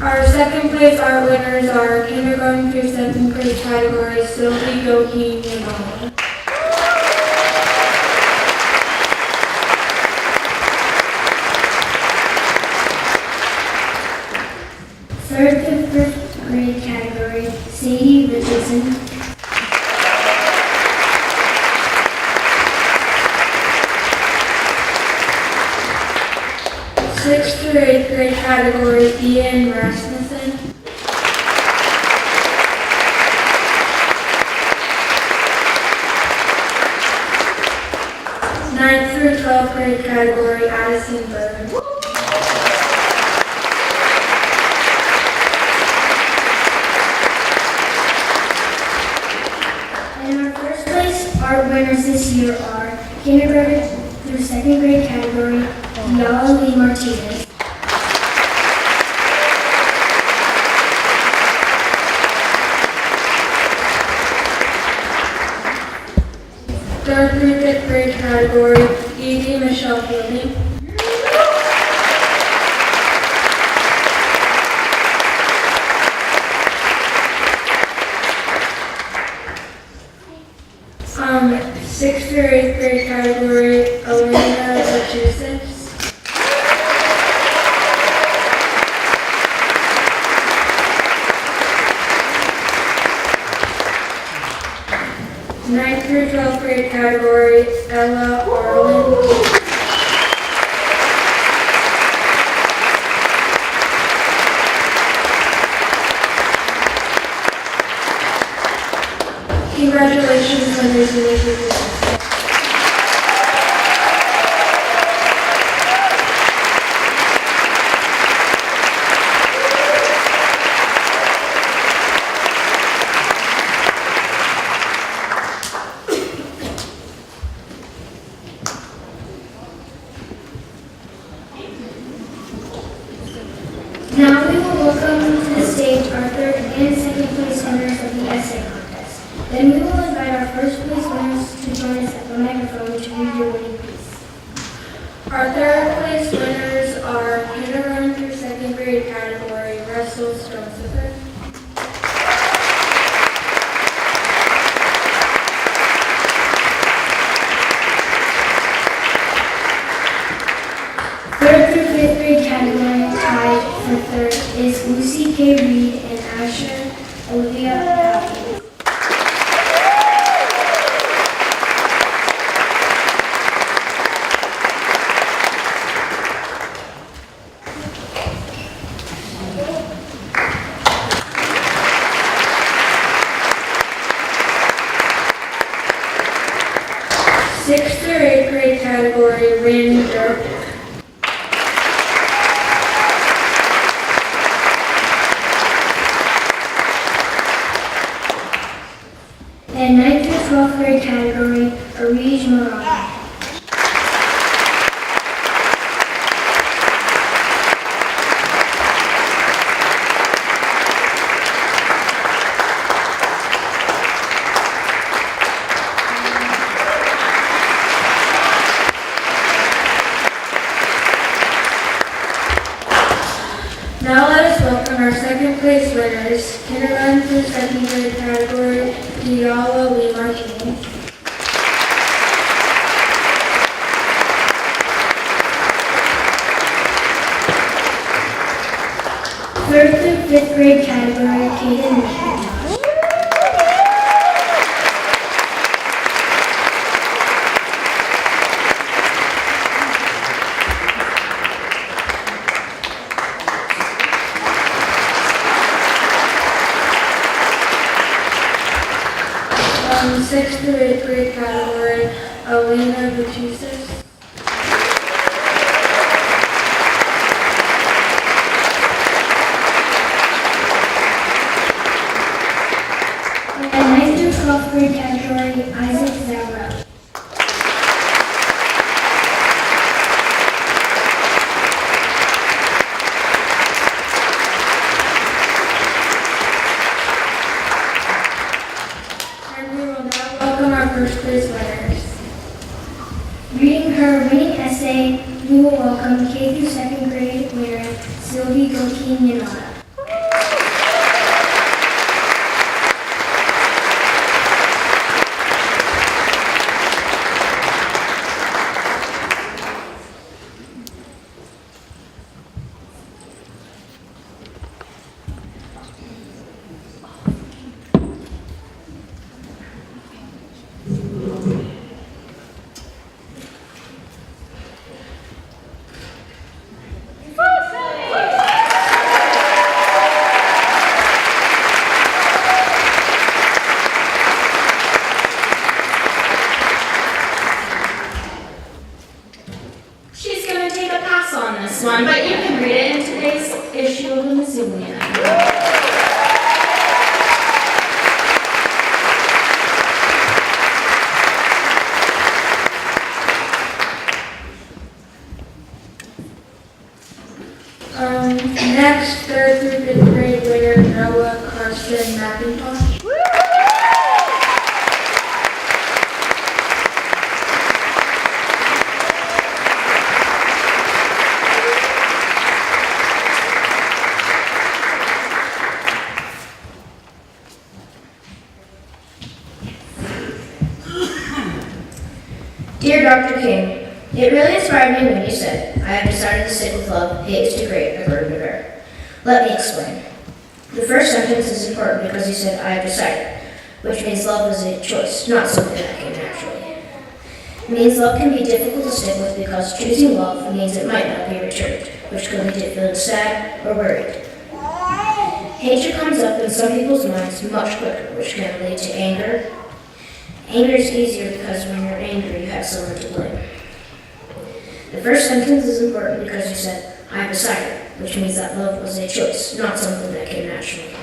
Our second place art winners are kindergarten through 7th grade category, Sylvie Yogi Yamama. Third through fifth grade category, Sadie Richardson. Sixth through eighth grade category, Ian Rasmussen. Ninth through 12th grade category, Addison Bird. Art winners this year are kindergarten through second grade category, Yala Lee Martinez. Third through fifth grade category, Evie Michelle Fielding. Sixth through eighth grade category, Elena Massachusetts. Ninth through 12th grade category, Ella Arlen. Congratulations, winners and leaders. Now we will welcome to the stage our third and second place winners of the essay contest. Then we will invite our first place winners to join us at the microphone to read your winning piece. Our third place winners are kindergarten through second grade category, Russell Stonesifer. Third through fifth grade category, tied for third, is Lucy K. Reed and Asher Olivia Happy. Sixth through eighth grade category, Randy Dirk. And 9th through 12th grade category, Arij Murad. Now let us welcome our second place winners, kindergarten through second grade category, Diala Lee Martinez. Third through fifth grade category, Kaden McIntosh. 6th through 8th grade category, Elena Baptistas. And 9th through 12th grade category, Isaac Zamra. And we will now welcome our first place winners. Reading her winning essay, we will welcome K through 2nd grade winner Sylvie Goki-Ninata. She's going to take a pass on this one, but you can read it in today's issue of the Missoulian. Next, 3rd through 5th grade winner Noah Carson McIntosh. Dear Dr. King, it really inspired me when you said, I have decided to stick with love, hate is too great, a burden to bear. Let me explain. The first sentence is important because you said, I have decided, which means love is a choice, not something that came naturally. It means love can be difficult to stick with because choosing love means it might not be returned, which could lead to feeling sad or worried. Hatred comes up in some people's minds much quicker, which can lead to anger. Anger is easier because when you're angry, you have someone to blame. The first sentence is important because you said, I have decided, which means that love was a choice, not something that came naturally.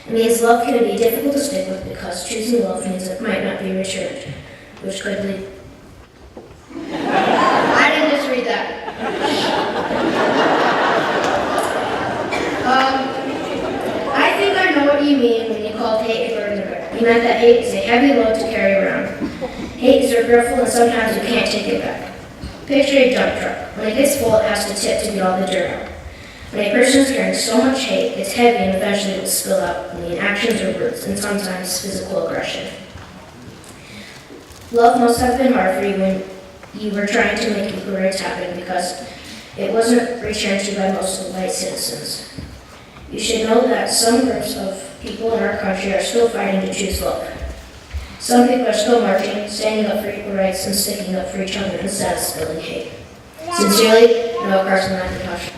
It means love can be difficult to stick with because choosing love means it might not be returned, which could lead... I didn't just read that. I think I know what you mean when you called hate a burden to bear. You meant that hate is a heavy load to carry around. Hate is regretful and sometimes you can't take it back. Picture a dump truck. When it gets full, it has to tip to get all the dirt out. When a person is carrying so much hate, it's heavy and eventually it will spill out in actions or words, and sometimes physical aggression. Love must have been hard for you when you were trying to make equal rights happen because it wasn't returned to you by most of the white citizens. You should know that some groups of people in our country are still fighting to choose love. Some people are still marching, standing up for equal rights, and sticking up for each other instead of spilling hate. Sincerely, Noah Carson McIntosh.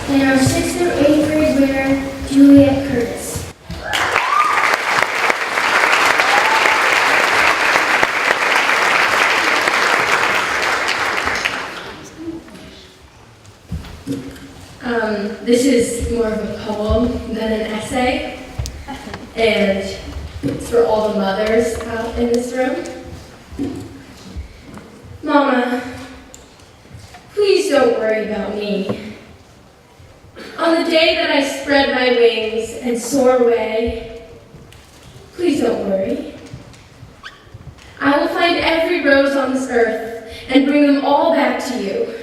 And our 6th through 8th grade winner, Juliet Curtis. This is more of a poem than an essay, and it's for all the mothers out in this room. Mama, please don't worry about me. On the day that I spread my wings and soar away, please don't worry. I will find every rose on this earth and bring them all back to you,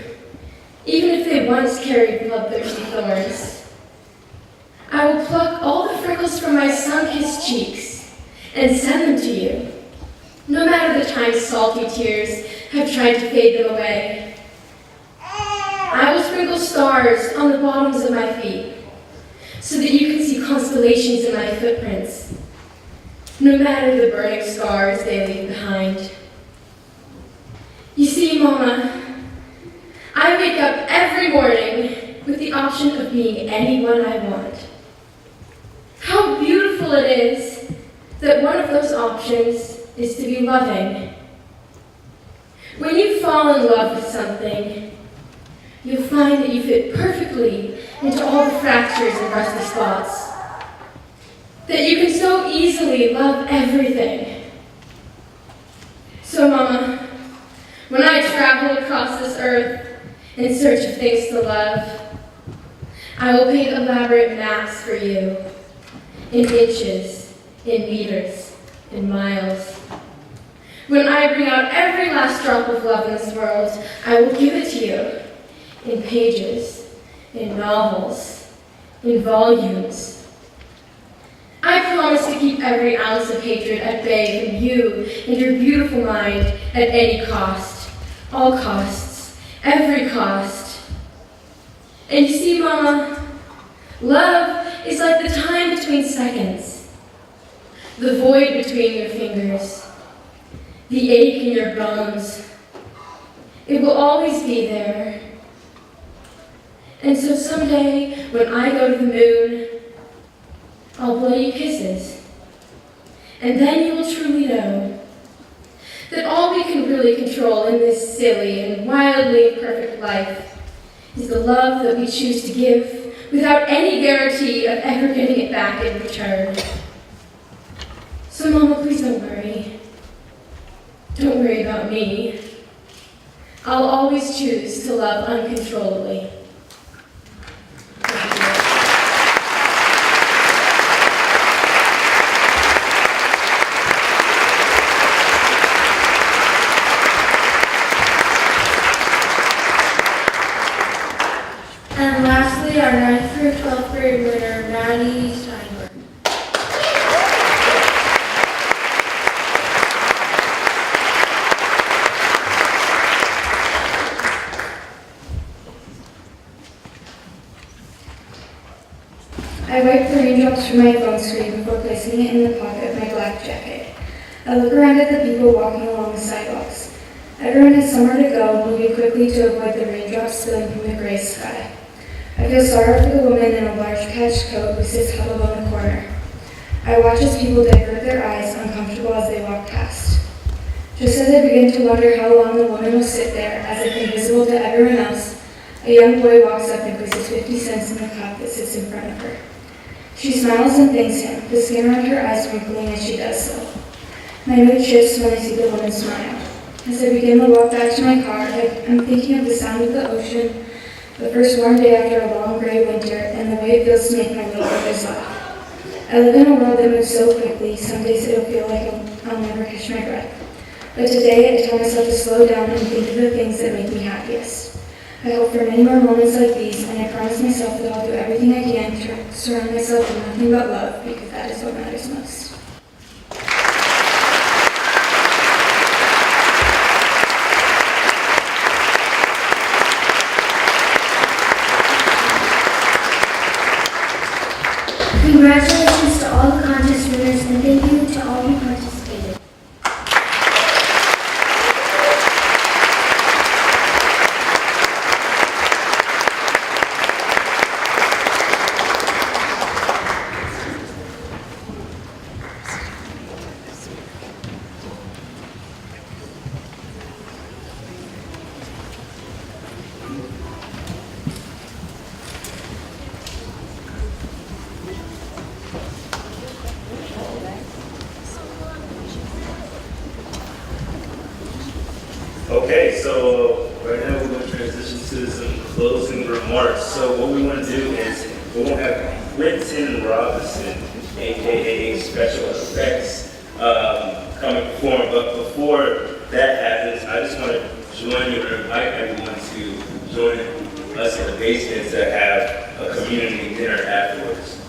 even if they once carried bloodthirsty thorns. I will pluck all the freckles from my sun-kissed cheeks and send them to you, no matter the times salty tears have tried to fade them away. I will sprinkle stars on the bottoms of my feet so that you can see constellations in my footprints. no matter the burning scars they leave behind. You see, Mama, I wake up every morning with the option of being anyone I want. How beautiful it is that one of those options is to be loving. When you fall in love with something, you'll find that you fit perfectly into all the fractures and rusty spots. That you can so easily love everything. So, Mama, when I travel across this earth in search of things to love, I will paint elaborate maps for you in inches, in meters, in miles. When I bring out every last drop of love in this world, I will give it to you in pages, in novels, in volumes. I promise to keep every ounce of hatred at bay from you and your beautiful mind at any cost, all costs, every cost. And you see, Mama, love is like the time between seconds, the void between your fingers, the ache in your bones. It will always be there. And so someday, when I go to the moon, I'll blow you kisses. And then you will truly know that all we can really control in this silly and wildly imperfect life is the love that we choose to give without any guarantee of ever getting it back in return. So, Mama, please don't worry. Don't worry about me. I'll always choose to love uncontrollably. And lastly, our 9th through 12th grade winner, Maddie Steinberg. I wipe the raindrops from my phone screen before placing it in the pocket of my black jacket. I look around at the people walking along the sidewalks. Everyone has somewhere to go, moving quickly to avoid the raindrops spilling from the gray sky. I feel sorry for the woman in a large patched coat who sits huddled on the corner. I watch as people divert their eyes, uncomfortable as they walk past. Just as I begin to wonder how long the woman will sit there, as if invisible to everyone else, a young boy walks up and places 50 cents in the cup that sits in front of her. She smiles and thanks him, the skin around her eyes wrinkling as she does so. My mood shifts when I see the woman smile. As I begin to walk back to my car, I'm thinking of the sound of the ocean, the first warm day after a long gray winter, and the way it feels to make my little brothers laugh. I live in a world that moves so quickly, some days it'll feel like I'll never catch my breath. But today I tell myself to slow down and think of the things that make me happiest. I hope for many more moments like these, and I promise myself that I'll do everything I can to surround myself with nothing but love, because that is what matters most. Congratulations to all the contest winners, and thank you to all who participated. Okay, so right now we're going to transition to some closing remarks. So what we want to do is we're going to have Quentin Robinson, aka Special Effects, come and perform. But before that happens, I just want to join you and invite everyone to join us in the basement to have a community dinner afterwards.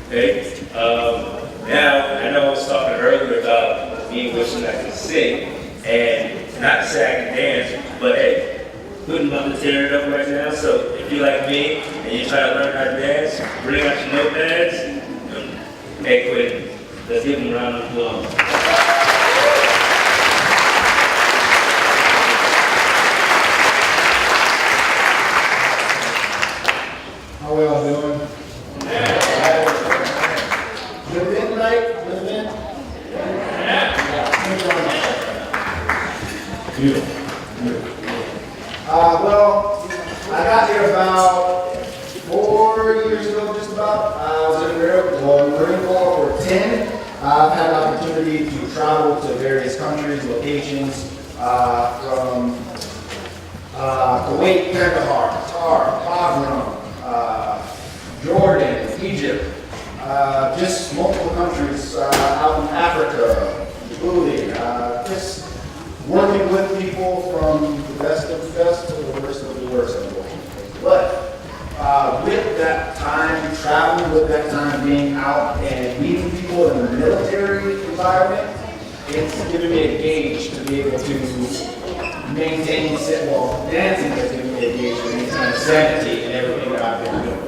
Okay? Now, I know I was talking earlier about me wishing I could sing, and not to say I can dance, but hey, Quentin about to tear it up right now, so if you're like me and you're trying to learn how to dance, bring out your notepads. Hey Quentin, Let's give them a round of applause. How we all doing? Good event tonight? Good event? Beautiful. Well, I got here about 4 years ago, just about. I was in the Marine Corps for 10. I've had an opportunity to travel to various countries, locations, from Kuwait, Kandahar, Qatar, Bahrain, Jordan, Egypt, just multiple countries out in Africa, Djibouti, just working with people from the best of the best to the worst of the worst, unfortunately. But with that time traveling, with that time being out and meeting people in the military environment, it's given me a gauge to be able to maintain, dancing has given me a gauge to maintain sanity in everything that I've been doing.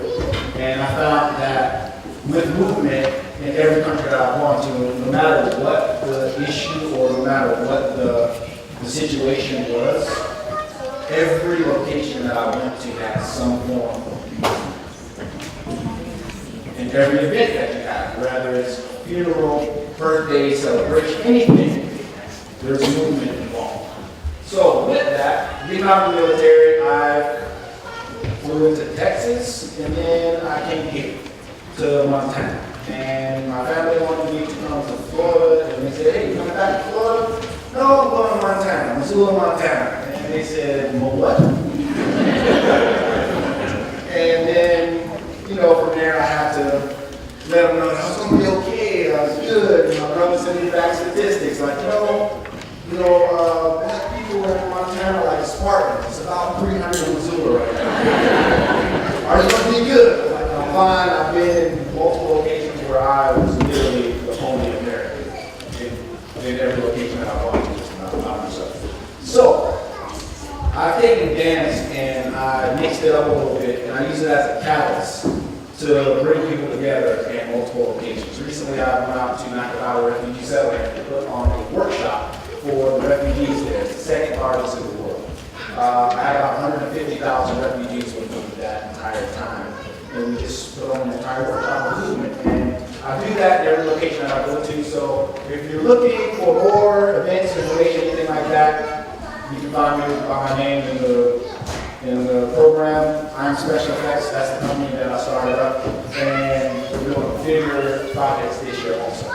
And I found that with movement in every country that I've gone to, no matter what the issue or no matter what the situation was, every location that I went to had some form of movement. And every event that you have, whether it's funeral, birthday, celebration, anything, there's movement involved. So with that, being out of the military, I flew into Texas, and then I came here to Montana. And my family wanted me to come to Florida, and they said, hey, you coming back to Florida? No, I'm going to Montana, Missoula, Montana. And they said, well, what? And then, from there I had to let them know that I was going to be okay, I was good. And my brother sent me back statistics, like, black people in Montana are like Spartans. It's about 300 in Missoula right now. Are you going to be good? I'm like, I'm fine. I've been in multiple locations where I was literally the only American in every location that I've gone to, just about myself. So, I've taken dance and I mixed it up a little bit, and I use it as a catalyst to bring people together at multiple locations. Recently, I went out to Nakagawa Refugee Settlement to put on a workshop for the refugees there. It's the second largest in the world. I had about 150,000 refugees with me that entire time, and we just put on an entire workshop of movement. And I do that in every location that I go to. So if you're looking for more events, information, anything like that, you can find me by my name in the program. I'm Special Effects. That's the company that I started up, and we're doing bigger projects this year also.